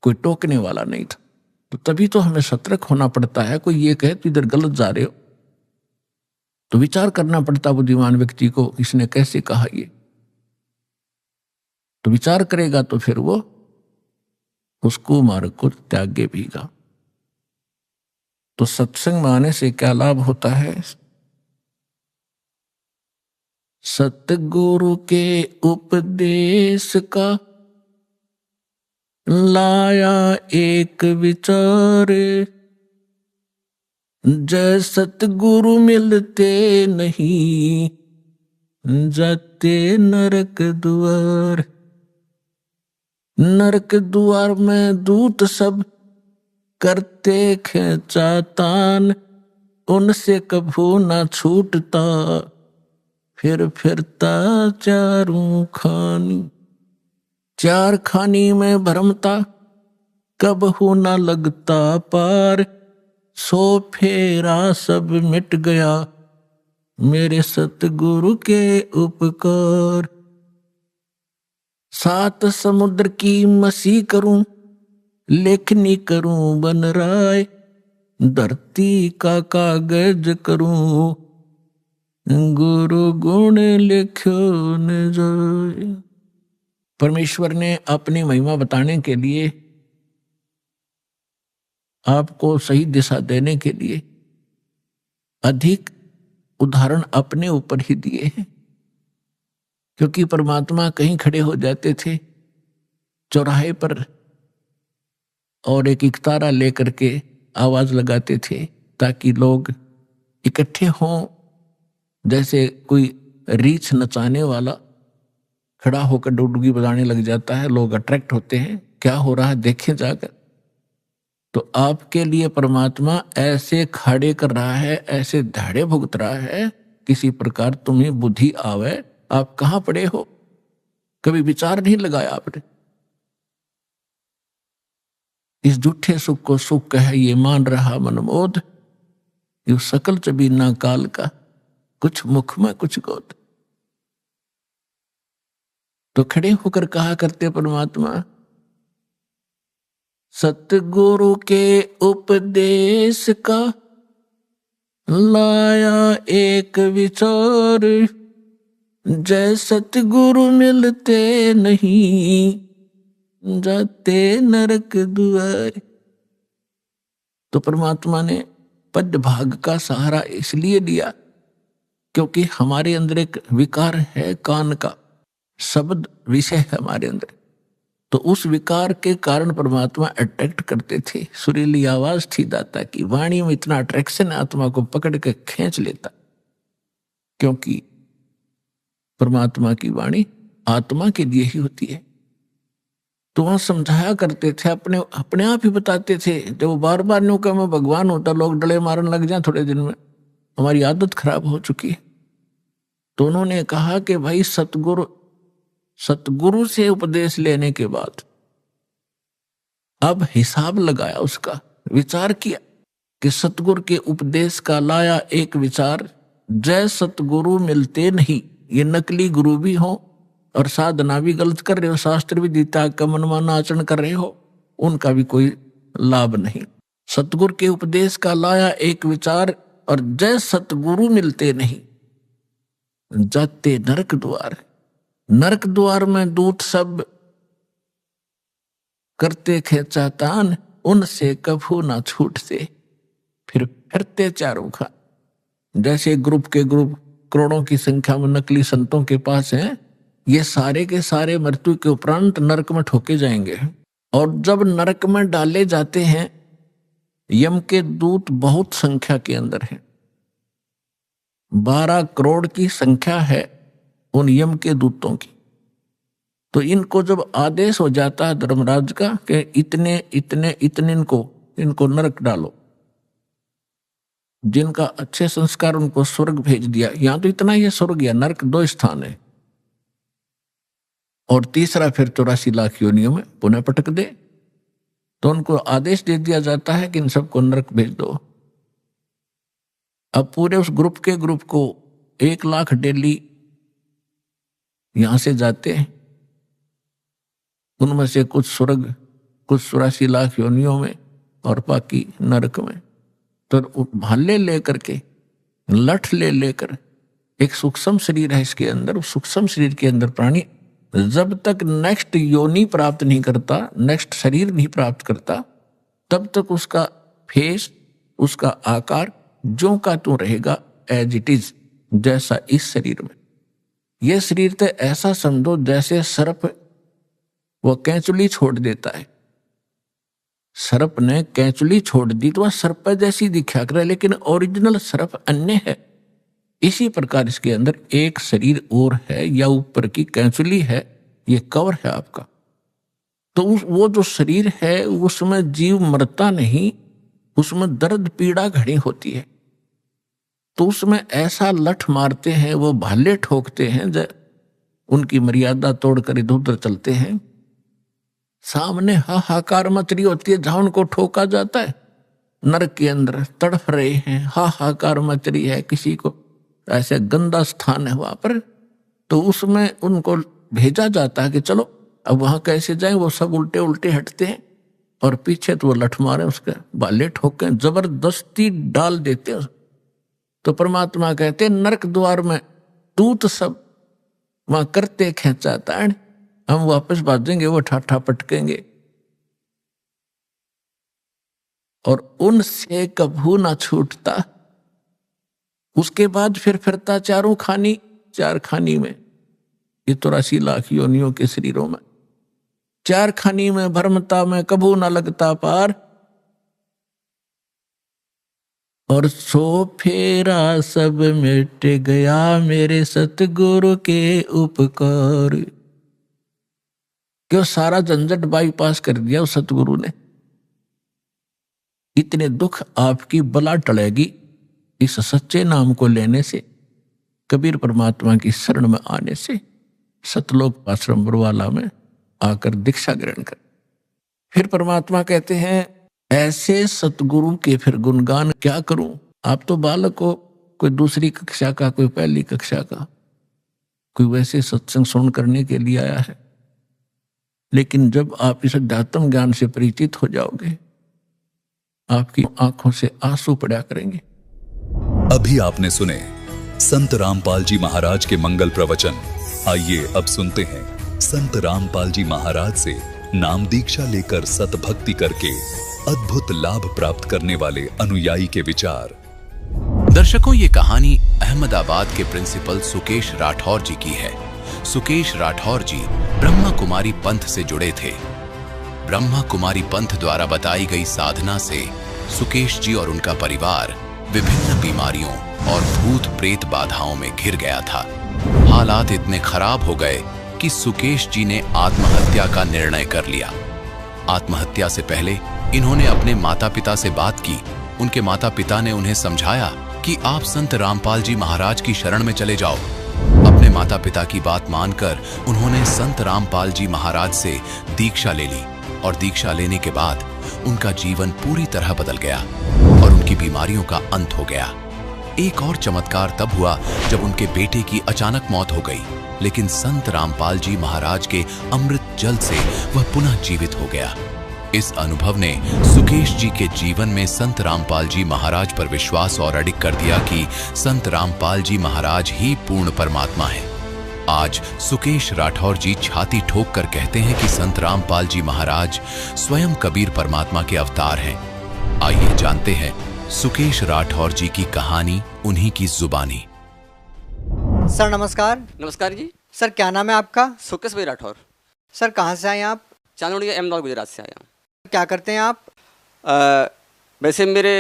Speaker 7: कोई टोकने वाला नहीं था। तो तभी तो हमें सतर्क होना पड़ता है। कोई ये कहे तो इधर गलत जा रहे हो, तो विचार करना पड़ता बुद्धिमान व्यक्ति को, इसने कैसे कहा ये। तो विचार करेगा तो फिर वो उसको मार्ग को त्यागे भीगा। तो सत्संग में आने से क्या लाभ होता है? सतगुरु के उपदेश का लाया एक विचार, जय सतगुरु मिलते नहीं जाते नरक द्वार। नरक द्वार में दूत सब करते खेचातान, उनसे कभू ना छूटता फिर फिरता चारों खानी। चार खानी में भरमता कबहू ना लगता पार, सो फेरा सब मिट गया मेरे सतगुरु के उपकार। सात समुद्र की मसी करूं, लेखनी करूं बन राय, धरती का कागज करूं गुरु गुण लिखो न जाए। परमेश्वर ने अपनी महिमा बताने के लिए, आपको सही दिशा देने के लिए अधिक उदाहरण अपने ऊपर ही दिए हैं, क्योंकि परमात्मा कहीं खड़े हो जाते थे चौराहे पर और एक इकतारा लेकर के आवाज लगाते थे ताकि लोग इकट्ठे हों। जैसे कोई रीछ नचाने वाला खड़ा होकर डुडुगी बजाने लग जाता है, लोग अट्रैक्ट होते हैं, क्या हो रहा है देखें जाकर। तो आपके लिए परमात्मा ऐसे खड़े कर रहा है, ऐसे धाड़े भुगत रहा है, किसी प्रकार तुम्हें बुद्धि आवे। आप कहां पड़े हो, कभी विचार नहीं लगाया आपने। इस झूठे सुख को सुख कहे ये मान रहा मनमोद, यू सकल चबीना काल का, कुछ मुख में कुछ गोद। तो खड़े होकर कहा करते परमात्मा, सतगुरु के उपदेश का लाया एक विचार, जय सतगुरु मिलते नहीं जाते नरक द्वार। तो परमात्मा ने पद भाग का सहारा इसलिए लिया क्योंकि हमारे अंदर एक विकार है, कान का शब्द विषय है हमारे अंदर। तो उस विकार के कारण परमात्मा अट्रैक्ट करते थे। सुरीली आवाज थी दाता की, वाणी में इतना अट्रैक्शन आत्मा को पकड़ के खींच लेता, क्योंकि परमात्मा की वाणी आत्मा के लिए ही होती है। तो वहां समझाया करते थे, अपने आप ही बताते थे। जब वो बार बार न्यू का मैं भगवान होता, लोग डले मारने लग जाए थोड़े दिन में, हमारी आदत खराब हो चुकी है। तो उन्होंने कहा कि भाई सतगुरु से उपदेश लेने के बाद अब हिसाब लगाया, उसका विचार किया कि सतगुरु के उपदेश का लाया एक विचार, जय सतगुरु मिलते नहीं। ये नकली गुरु भी हो और साधना भी गलत कर रहे हो, शास्त्र भी गीता का मनमाना आचरण कर रहे हो, उनका भी कोई लाभ नहीं। सतगुरु के उपदेश का लाया एक विचार और जय सतगुरु मिलते नहीं जाते नरक द्वार। नरक द्वार में दूत सब करते खेचातान, उनसे कभू ना छूटते, फिर फिरते चारों खा। जैसे ग्रुप के ग्रुप करोड़ों की संख्या में नकली संतों के पास हैं, ये सारे के सारे मृत्यु के उपरांत नरक में ठोके जाएंगे। और जब नरक में डाले जाते हैं, यम के दूत बहुत संख्या के अंदर हैं, 12 करोड़ की संख्या है उन यम के दूतों की। तो इनको जब आदेश हो जाता है धर्मराज का कि इतने इतने इतने इनको नरक डालो, जिनका अच्छे संस्कार उनको स्वर्ग भेज दिया। यहां तो इतना ही स्वर्ग या नरक 2 स्थान है, और तीसरा फिर 84 लाख योनियों में पुनः पटक दे। तो उनको आदेश दे दिया जाता है कि इन सबको नरक भेज दो। अब पूरे उस ग्रुप के ग्रुप को 1 लाख डेली यहां से जाते हैं, उनमें से कुछ स्वर्ग, कुछ 84 लाख योनियों में और बाकी नरक में। तो भाले लेकर के, लठ लेकर, एक सूक्ष्म शरीर है इसके अंदर, उस सूक्ष्म शरीर के अंदर प्राणी जब तक नेक्स्ट योनि प्राप्त नहीं करता, नेक्स्ट शरीर नहीं प्राप्त करता, तब तक उसका फेस, उसका आकार जो का त्यों रहेगा एज इट इज, जैसा इस शरीर में। यह शरीर तो ऐसा समझो जैसे सर्प वो कैंचुली छोड़ देता है। सर्प ने कैंचुली छोड़ दी तो वह सर्प जैसी दिखा करे, लेकिन ओरिजिनल सर्प अन्य है। इसी प्रकार इसके अंदर एक शरीर और है, या ऊपर की कैंचुली है, ये कवर है आपका। तो वो जो शरीर है उसमें जीव मरता नहीं, उसमें दर्द पीड़ा घड़ी होती है। तो उसमें ऐसा लठ मारते हैं, वो भाले ठोकते हैं, उनकी मर्यादा तोड़कर इधर उधर चलते हैं। सामने हाहाकार मच रही होती है जहां उनको ठोका जाता है। नरक के अंदर तड़फ रहे हैं, हाहाकार मच रही है, किसी को ऐसे गंदा स्थान है वहां पर, तो उसमें उनको भेजा जाता है कि चलो अब वहां कैसे जाएं। वो सब उल्टे उल्टे हटते हैं और पीछे तो वो लठ मारे, उसके बाले ठोके, जबरदस्ती डाल देते हैं। तो परमात्मा कहते हैं नरक द्वार में दूत सब वहां करते खेचाता है, हम वापस भागेंगे, वो ठाठा पटकेंगे और उनसे कभू ना छूटता उसके बाद फिर फिरता चारों खानी, चार खानी में, ये 83 लाख योनियों के शरीरों में, चार खानी में भरमता में कबू न लगता पार, और सो फेरा सब मिट गया मेरे सतगुरु के उपकार। क्यों सारा झंझट बाईपास कर दिया उस सतगुरु ने। इतने दुख आपकी बला टलेगी इस सच्चे नाम को लेने से, कबीर परमात्मा की शरण में आने से, सतलोक आश्रम बरवाला में आकर दीक्षा ग्रहण कर। फिर परमात्मा कहते हैं ऐसे सतगुरु के फिर गुणगान क्या करूं। आप तो बालक हो, कोई दूसरी कक्षा का, कोई पहली कक्षा का, कोई वैसे सत्संग सुन करने के लिए आया है, लेकिन जब आप इस अध्यात्म ज्ञान से परिचित हो जाओगे, आपकी आंखों से आंसू पड़ा करेंगे।
Speaker 6: अभी आपने सुने संत रामपाल जी महाराज के मंगल प्रवचन। आइए अब सुनते हैं संत रामपाल जी महाराज से नाम दीक्षा लेकर सतभक्ति करके अद्भुत लाभ प्राप्त करने वाले अनुयायी के विचार।
Speaker 3: दर्शकों, ये कहानी अहमदाबाद के प्रिंसिपल सुकेश राठौर जी की है। सुकेश राठौर जी ब्रह्मा कुमारी पंथ से जुड़े थे। ब्रह्मा कुमारी पंथ द्वारा बताई गई साधना से सुकेश जी और उनका परिवार विभिन्न बीमारियों और भूत प्रेत बाधाओं में घिर गया था। हालात इतने खराब हो गए कि सुकेश जी ने आत्महत्या का निर्णय कर लिया। आत्महत्या से पहले इन्होंने अपने माता पिता से बात की। उनके माता पिता ने उन्हें समझाया कि आप संत रामपाल जी महाराज की शरण में चले जाओ। अपने माता पिता की बात मानकर उन्होंने संत रामपाल जी महाराज से दीक्षा ले ली और दीक्षा लेने के बाद उनका जीवन पूरी तरह बदल गया और उनकी बीमारियों का अंत हो गया। एक और चमत्कार तब हुआ जब उनके बेटे की अचानक मौत हो गई, लेकिन संत रामपाल जी महाराज के अमृत जल से वह पुनः जीवित हो गया। इस अनुभव ने सुकेश जी के जीवन में संत रामपाल जी महाराज पर विश्वास और अडिग कर दिया कि संत रामपाल जी महाराज ही पूर्ण परमात्मा है। आज सुकेश राठौर जी छाती ठोक कर कहते हैं कि संत रामपाल जी महाराज स्वयं कबीर परमात्मा के अवतार हैं। आइए जानते हैं सुकेश राठौर जी की कहानी, उन्हीं की जुबानी।
Speaker 8: सर नमस्कार।
Speaker 9: नमस्कार जी।
Speaker 8: सर क्या नाम है आपका?
Speaker 9: सुकेश भाई राठौर।
Speaker 8: सर कहाँ से आए आप?
Speaker 9: चांदोड़िया अहमदाबाद गुजरात से आया हूँ।
Speaker 8: क्या करते हैं आप?
Speaker 9: वैसे मेरे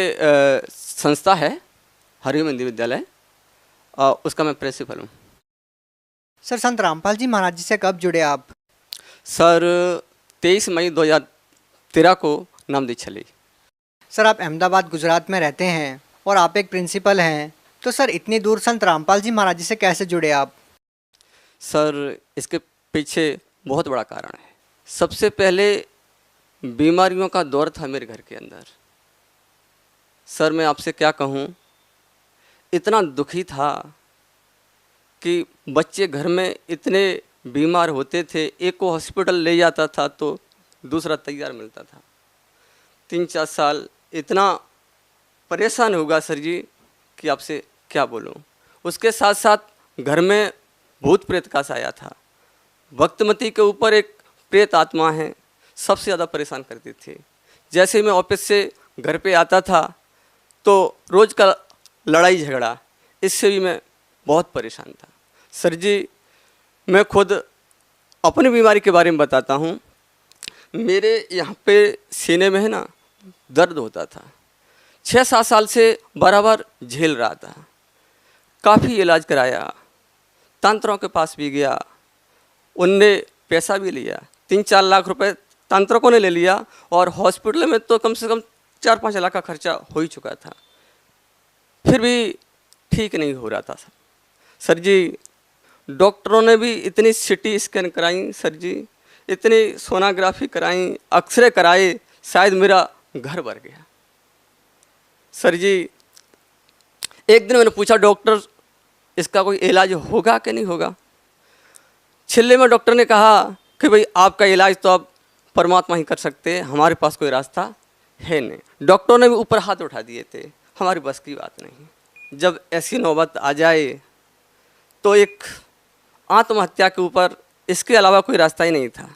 Speaker 9: संस्था है हरिओम हिंदी विद्यालय, उसका मैं प्रिंसिपल हूँ।
Speaker 8: सर संत रामपाल जी महाराज जी से कब जुड़े आप?
Speaker 9: सर 23 मई 2013 को नाम दीक्षा ली।
Speaker 8: सर आप अहमदाबाद गुजरात में रहते हैं और आप एक प्रिंसिपल हैं, तो सर इतनी दूर संत रामपाल जी महाराज जी से कैसे जुड़े आप?
Speaker 9: सर इसके पीछे बहुत बड़ा कारण है। सबसे पहले बीमारियों का दौर था मेरे घर के अंदर। सर मैं आपसे क्या कहूँ, इतना दुखी था कि बच्चे घर में इतने बीमार होते थे, एक को हॉस्पिटल ले जाता था तो दूसरा तैयार मिलता था। 3-4 साल इतना परेशान होगा सर जी कि आपसे क्या बोलूं। उसके साथ साथ घर में भूत प्रेत का साया था। भक्तमती के ऊपर एक प्रेत आत्मा है, सबसे ज़्यादा परेशान करती थी। जैसे ही मैं ऑफिस से घर पे आता था तो रोज़ का लड़ाई झगड़ा, इससे भी मैं बहुत परेशान था। सर जी मैं खुद अपनी बीमारी के बारे में बताता हूँ। मेरे यहाँ पे सीने में है ना दर्द होता था, 6-7 साल से बराबर झेल रहा था। काफ़ी इलाज कराया, तंत्रों के पास भी गया, उनने पैसा भी लिया, 3-4 लाख रुपए तंत्रकों ने ले लिया और हॉस्पिटल में तो कम से कम 4-5 लाख का खर्चा हो ही चुका था, फिर भी ठीक नहीं हो रहा था। सर जी डॉक्टरों ने भी इतनी सिटी स्कैन कराई, सर जी इतनी सोनोग्राफी कराई, एक्सरे कराए, शायद मेरा घर भर गया। सर जी एक दिन मैंने पूछा डॉक्टर इसका कोई इलाज होगा कि नहीं होगा। छिल्ले में डॉक्टर ने कहा कि भाई आपका इलाज तो आप परमात्मा ही कर सकते हैं, हमारे पास कोई रास्ता है नहीं। डॉक्टरों ने भी ऊपर हाथ उठा दिए थे, हमारी बस की बात नहीं। जब ऐसी नौबत आ जाए तो एक आत्महत्या के ऊपर इसके अलावा कोई रास्ता ही नहीं था।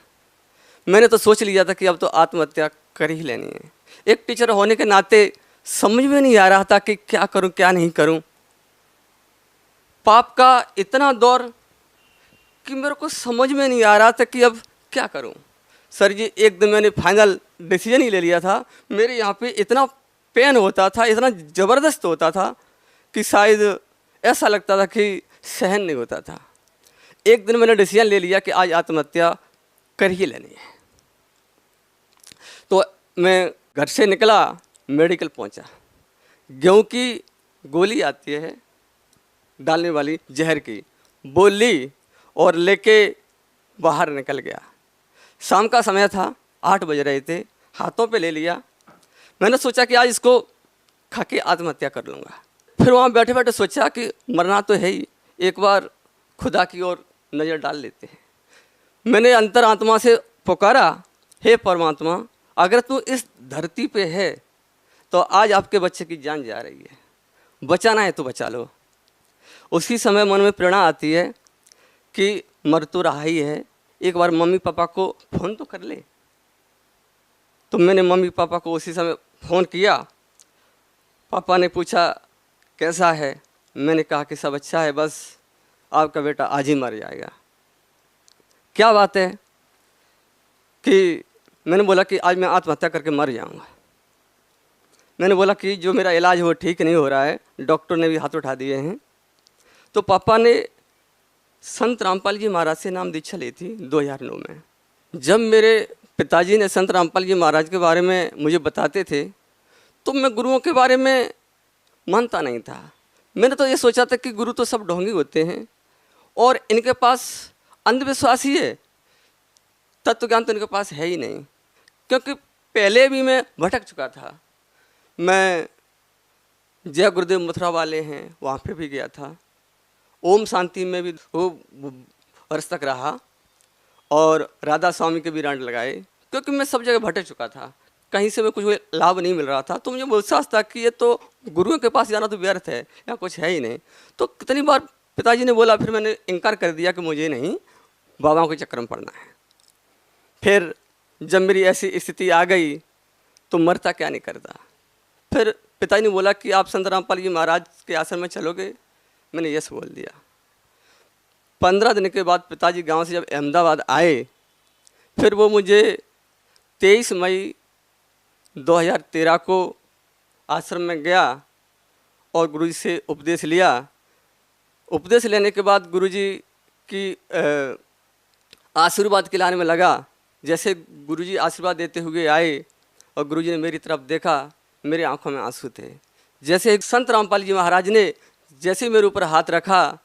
Speaker 9: मैंने तो सोच लिया था कि अब तो आत्महत्या कर ही लेनी है। एक टीचर होने के नाते समझ में नहीं आ रहा था कि क्या करूं क्या नहीं करूं। पाप का इतना दौर कि मेरे को समझ में नहीं आ रहा था कि अब क्या करूं। सर जी एक दिन मैंने फाइनल डिसीजन ही ले लिया था। मेरे यहाँ पे इतना पेन होता था, इतना ज़बरदस्त होता था कि शायद ऐसा लगता था कि सहन नहीं होता था। एक दिन मैंने डिसीजन ले लिया कि आज आत्महत्या कर ही लेनी है। तो मैं घर से निकला, मेडिकल पहुंचा। गेहूं की गोली आती है डालने वाली जहर की, वो ली और लेके बाहर निकल गया। शाम का समय था, 8 बज रहे थे, हाथों पे ले लिया। मैंने सोचा कि आज इसको खा के आत्महत्या कर लूँगा। फिर वहाँ बैठे बैठे सोचा कि मरना तो है ही, एक बार खुदा की ओर नज़र डाल लेते हैं। मैंने अंतरात्मा से पुकारा, हे परमात्मा, अगर तू इस धरती पे है तो आज आपके बच्चे की जान जा रही है, बचाना है तो बचा लो। उसी समय मन में प्रेरणा आती है कि मर तो रहा ही है, एक बार मम्मी पापा को फ़ोन तो कर ले। तो मैंने मम्मी पापा को उसी समय फ़ोन किया। पापा ने पूछा कैसा है, मैंने कहा कि सब अच्छा है, बस आपका बेटा आज ही मर जाएगा। क्या बात है कि मैंने बोला कि आज मैं आत्महत्या करके मर जाऊंगा। मैंने बोला कि जो मेरा इलाज हो ठीक नहीं हो रहा है, डॉक्टर ने भी हाथ उठा दिए हैं। तो पापा ने संत रामपाल जी महाराज से नाम दीक्षा ली थी 2009 में। जब मेरे पिताजी ने संत रामपाल जी महाराज के बारे में मुझे बताते थे तो मैं गुरुओं के बारे में मानता नहीं था। मैंने तो ये सोचा था कि गुरु तो सब ढोंगी होते हैं और इनके पास अंधविश्वास ही है, तत्व ज्ञान तो इनके पास है ही नहीं। क्योंकि पहले भी मैं भटक चुका था। मैं जय गुरुदेव मथुरा वाले हैं वहाँ पे भी गया था, ओम शांति में भी वो वर्ष तक रहा और राधा स्वामी के भी राउंड लगाए। क्योंकि मैं सब जगह भटक चुका था, कहीं से मैं कुछ लाभ नहीं मिल रहा था। तो मुझे विश्वास था कि ये तो गुरुओं के पास जाना तो व्यर्थ है, या कुछ है ही नहीं। तो कितनी बार पिताजी ने बोला, फिर मैंने इनकार कर दिया कि मुझे नहीं बाबाओं के चक्कर में पड़ना है। फिर जब मेरी ऐसी स्थिति आ गई तो मरता क्या नहीं करता। फिर पिताजी ने बोला कि आप संत रामपाल जी महाराज के आश्रम में चलोगे। मैंने यस बोल दिया। 15 दिन के बाद पिताजी गांव से जब अहमदाबाद आए, फिर वो मुझे 23 मई 2013 को आश्रम में गया और गुरुजी से उपदेश लिया। उपदेश लेने के बाद गुरुजी की आशीर्वाद खिलाने में लगा। जैसे गुरुजी आशीर्वाद देते हुए आए और गुरुजी ने मेरी तरफ देखा, मेरी आंखों में आंसू थे। जैसे संत रामपाल जी महाराज ने जैसे मेरे ऊपर हाथ रखा,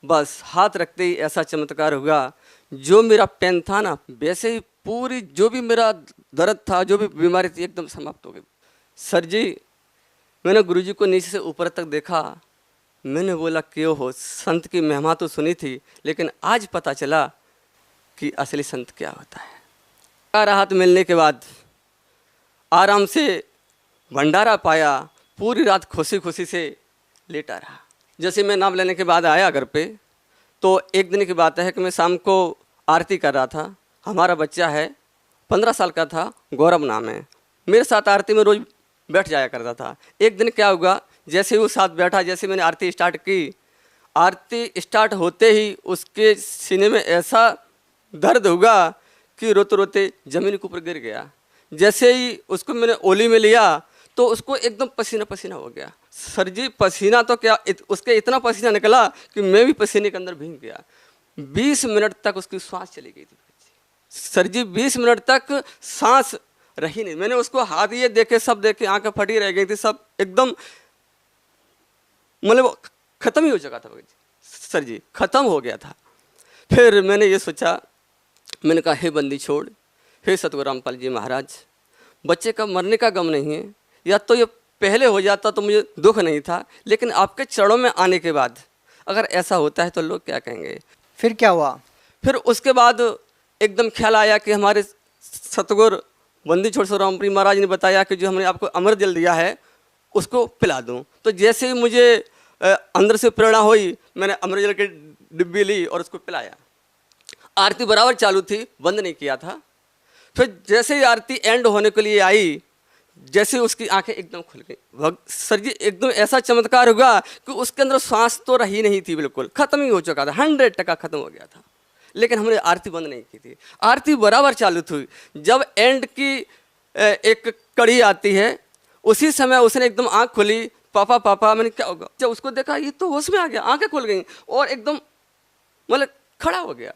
Speaker 9: बस हाथ रखते ही ऐसा चमत्कार हुआ। जो मेरा पेन था ना, वैसे ही पूरी जो भी मेरा दर्द था, जो भी बीमारी थी, एकदम समाप्त हो गई। सर जी, मैंने गुरुजी को नीचे से ऊपर तक देखा। मैंने बोला क्यों हो, संत की महिमा तो सुनी थी, लेकिन आज पता चला कि असली संत क्या होता है। राहत मिलने के बाद आराम से भंडारा पाया, पूरी रात खुशी खुशी से लेटा रहा। जैसे मैं नाम लेने के बाद आया घर पे, तो एक दिन की बात है कि मैं शाम को आरती कर रहा था। हमारा बच्चा है, 15 साल का था, गौरव नाम है, मेरे साथ आरती में रोज़ बैठ जाया करता था। एक दिन क्या हुआ, जैसे वो साथ बैठा, जैसे मैंने आरती स्टार्ट की, आरती स्टार्ट होते ही उसके सीने में ऐसा दर्द हुआ कि रोते रोते ज़मीन के ऊपर गिर गया। जैसे ही उसको मैंने ओली में लिया तो उसको एकदम पसीना पसीना हो गया। सर जी, पसीना तो क्या, उसके इतना पसीना निकला कि मैं भी पसीने के अंदर भीग गया। 20 मिनट तक उसकी सांस चली गई थी। सर जी, 20 मिनट तक सांस रही नहीं। मैंने उसको हाथ ये देखे, सब देखे, आंखें फटी रह गई थी, सब एकदम मतलब खत्म ही हो चुका था। सर जी, खत्म हो गया था। फिर मैंने ये सोचा, मैंने कहा हे बंदी छोड़, हे सतगुरु रामपाल जी महाराज, बच्चे का मरने का गम नहीं है, या तो ये पहले हो जाता तो मुझे दुख नहीं था, लेकिन आपके चरणों में आने के बाद अगर ऐसा होता है तो लोग क्या कहेंगे।
Speaker 8: फिर क्या हुआ?
Speaker 9: फिर उसके बाद एकदम ख्याल आया कि हमारे सतगुरु बंदी छोड़ सो रामपाल महाराज ने बताया कि जो हमने आपको अमृत जल दिया है उसको पिला दूं। तो जैसे ही मुझे अंदर से प्रेरणा हुई, मैंने अमृत जल की डिब्बी ली और उसको पिलाया। आरती बराबर चालू थी, बंद नहीं किया था। फिर जैसे ही आरती एंड होने के लिए आई, जैसे उसकी आंखें एकदम खुल गई। सर जी एकदम ऐसा चमत्कार हुआ कि उसके अंदर सांस तो रही नहीं थी, बिल्कुल खत्म ही हो चुका था, 100% खत्म हो गया था। लेकिन हमने आरती बंद नहीं की थी, आरती बराबर चालू थी। जब एंड की एक कड़ी आती है उसी समय उसने एकदम आंख खोली, पापा पापा, मैंने क्या होगा, जब उसको देखा ये तो होश में आ गया, आंखें खुल गई और एकदम मतलब खड़ा हो गया।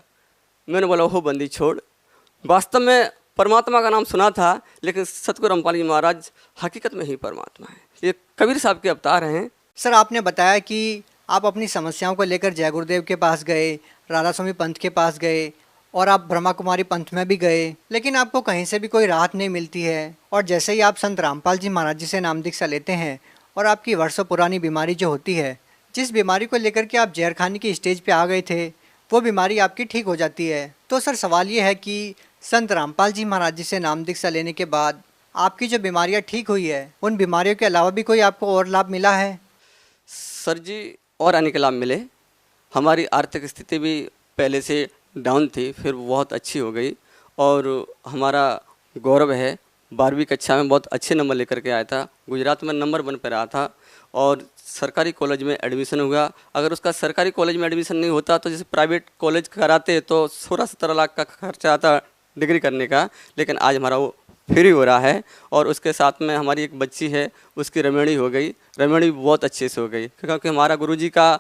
Speaker 9: मैंने बोला हो बंदी छोड़, वास्तव में परमात्मा का नाम सुना था लेकिन सतगुरु रामपाल जी महाराज हकीकत में ही परमात्मा है, ये कबीर साहब के अवतार हैं।
Speaker 8: सर आपने बताया कि आप अपनी समस्याओं को लेकर जय गुरुदेव के पास गए, राधा स्वामी पंथ के पास गए और आप ब्रह्मा कुमारी पंथ में भी गए, लेकिन आपको कहीं से भी कोई राहत नहीं मिलती है। और जैसे ही आप संत रामपाल जी महाराज जी से नाम दीक्षा लेते हैं और आपकी वर्षों पुरानी बीमारी जो होती है, जिस बीमारी को लेकर के आप जहर खाने की स्टेज पे आ गए थे, वो बीमारी आपकी ठीक हो जाती है। तो सर सवाल ये है कि संत रामपाल जी महाराज जी से नाम दीक्षा लेने के बाद आपकी जो बीमारियाँ ठीक हुई है, उन बीमारियों के अलावा भी कोई आपको और लाभ मिला है?
Speaker 9: सर जी और अनेक लाभ मिले। हमारी आर्थिक स्थिति भी पहले से डाउन थी, फिर बहुत अच्छी हो गई और हमारा गौरव है 12वीं कक्षा में बहुत अच्छे नंबर लेकर के आया था। गुजरात में नंबर 1 पर रहा था और सरकारी कॉलेज में एडमिशन हुआ। अगर उसका सरकारी कॉलेज में एडमिशन नहीं होता तो जैसे प्राइवेट कॉलेज कराते तो 16-17 लाख का खर्चा आता डिग्री करने का, लेकिन आज हमारा वो फ्री हो रहा है। और उसके साथ में हमारी एक बच्ची है, उसकी रमेणी हो गई, रमेणी बहुत अच्छे से हो गई, क्योंकि हमारा गुरुजी का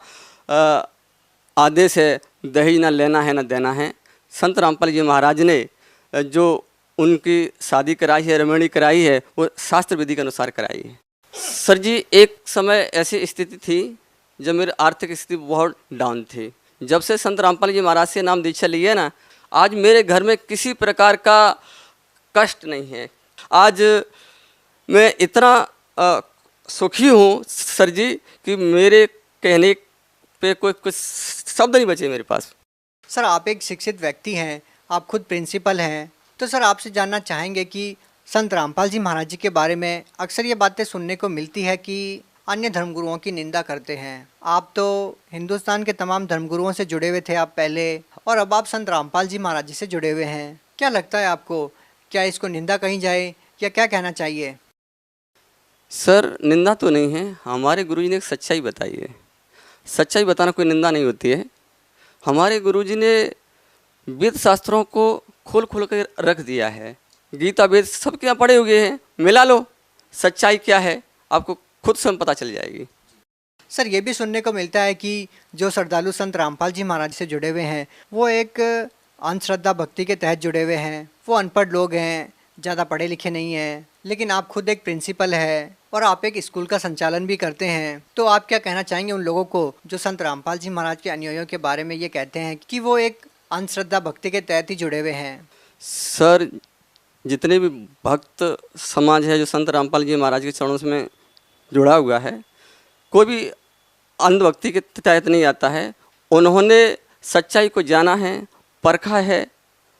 Speaker 9: आदेश है दहेज ना लेना है ना देना है। संत रामपाल जी महाराज ने जो उनकी शादी कराई है, रमेणी कराई है, वो शास्त्र विधि के अनुसार कराई है। सर जी एक समय ऐसी स्थिति थी जब मेरी आर्थिक स्थिति बहुत डाउन थी। जब से संत रामपाल जी महाराज से नाम दीक्षा ली है ना, आज मेरे घर में किसी प्रकार का कष्ट नहीं है। आज मैं इतना सुखी हूँ सर जी कि मेरे कहने पे कोई कुछ शब्द नहीं बचे मेरे पास।
Speaker 8: सर आप एक शिक्षित व्यक्ति हैं, आप खुद प्रिंसिपल हैं, तो सर आपसे जानना चाहेंगे कि संत रामपाल जी महाराज जी के बारे में अक्सर ये बातें सुनने को मिलती है कि अन्य धर्मगुरुओं की निंदा करते हैं। आप तो हिंदुस्तान के तमाम धर्मगुरुओं से जुड़े हुए थे आप पहले, और अब आप संत रामपाल जी महाराज जी से जुड़े हुए हैं। क्या लगता है आपको, क्या इसको निंदा कही जाए या क्या कहना चाहिए?
Speaker 9: सर निंदा तो नहीं है, हमारे गुरुजी ने एक सच्चाई बताई है। सच्चाई बताना कोई निंदा नहीं होती है। हमारे गुरुजी ने वेद शास्त्रों को खोल खोल कर रख दिया है। गीता वेद सबके यहाँ पढ़े हुए हैं, मिला लो, सच्चाई क्या है आपको खुद स्वयं पता चल जाएगी।
Speaker 8: सर ये भी सुनने को मिलता है कि जो श्रद्धालु संत रामपाल जी महाराज से जुड़े हुए हैं वो एक अंधश्रद्धा भक्ति के तहत जुड़े हुए हैं। वो अनपढ़ लोग हैं, ज़्यादा पढ़े लिखे नहीं हैं, लेकिन आप खुद एक प्रिंसिपल है और आप एक स्कूल का संचालन भी करते हैं। तो आप क्या कहना चाहेंगे उन लोगों को जो संत रामपाल जी महाराज के अनुयायियों के बारे में ये कहते हैं कि वो एक अंधश्रद्धा भक्ति के तहत ही जुड़े हुए हैं?
Speaker 9: सर जितने भी भक्त समाज है जो संत रामपाल जी महाराज के चरणों में जुड़ा हुआ है, कोई भी अंधभक्ति के तहत नहीं आता है। उन्होंने सच्चाई को जाना है, परखा है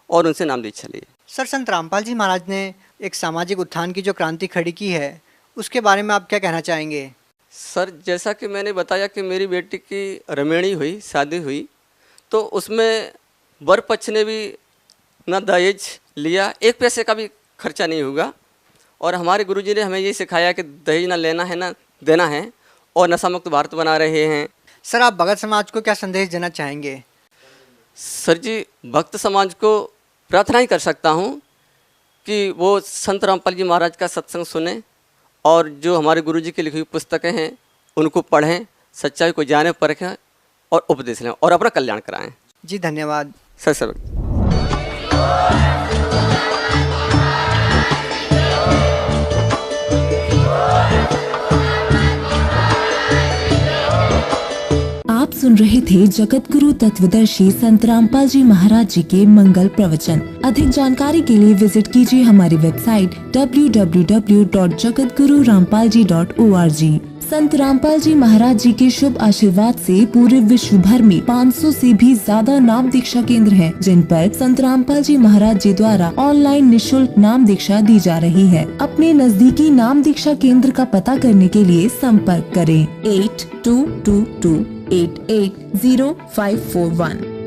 Speaker 9: और उनसे नाम दीक्षा ली।
Speaker 8: सर संत रामपाल जी महाराज ने एक सामाजिक उत्थान की जो क्रांति खड़ी की है उसके बारे में आप क्या कहना चाहेंगे?
Speaker 9: सर जैसा कि मैंने बताया कि मेरी बेटी की रमेणी हुई, शादी हुई, तो उसमें वर पक्ष ने भी ना दहेज लिया, 1 पैसे का भी खर्चा नहीं होगा। और हमारे गुरुजी ने हमें ये सिखाया कि दहेज ना लेना है ना देना है, और नशा मुक्त भारत बना रहे हैं।
Speaker 8: सर आप भगत समाज को क्या संदेश देना चाहेंगे?
Speaker 9: सर जी भक्त समाज को प्रार्थना ही कर सकता हूँ कि वो संत रामपाल जी महाराज का सत्संग सुने और जो हमारे गुरुजी की लिखी हुई पुस्तकें हैं उनको पढ़ें, सच्चाई को जाने, परखें और उपदेश लें और अपना कल्याण कराएं।
Speaker 8: जी धन्यवाद
Speaker 9: सर।
Speaker 10: आप सुन रहे थे जगत गुरु तत्वदर्शी संत रामपाल जी महाराज जी के मंगल प्रवचन। अधिक जानकारी के लिए विजिट कीजिए हमारी वेबसाइट www.jagatgururampalji.org। संत रामपाल जी महाराज जी के शुभ आशीर्वाद से पूरे विश्व भर में 500 से भी ज्यादा नाम दीक्षा केंद्र हैं, जिन पर संत रामपाल जी महाराज जी द्वारा ऑनलाइन निशुल्क नाम दीक्षा दी जा रही है। अपने नजदीकी नाम दीक्षा केंद्र का पता करने के लिए संपर्क करें 8222880541।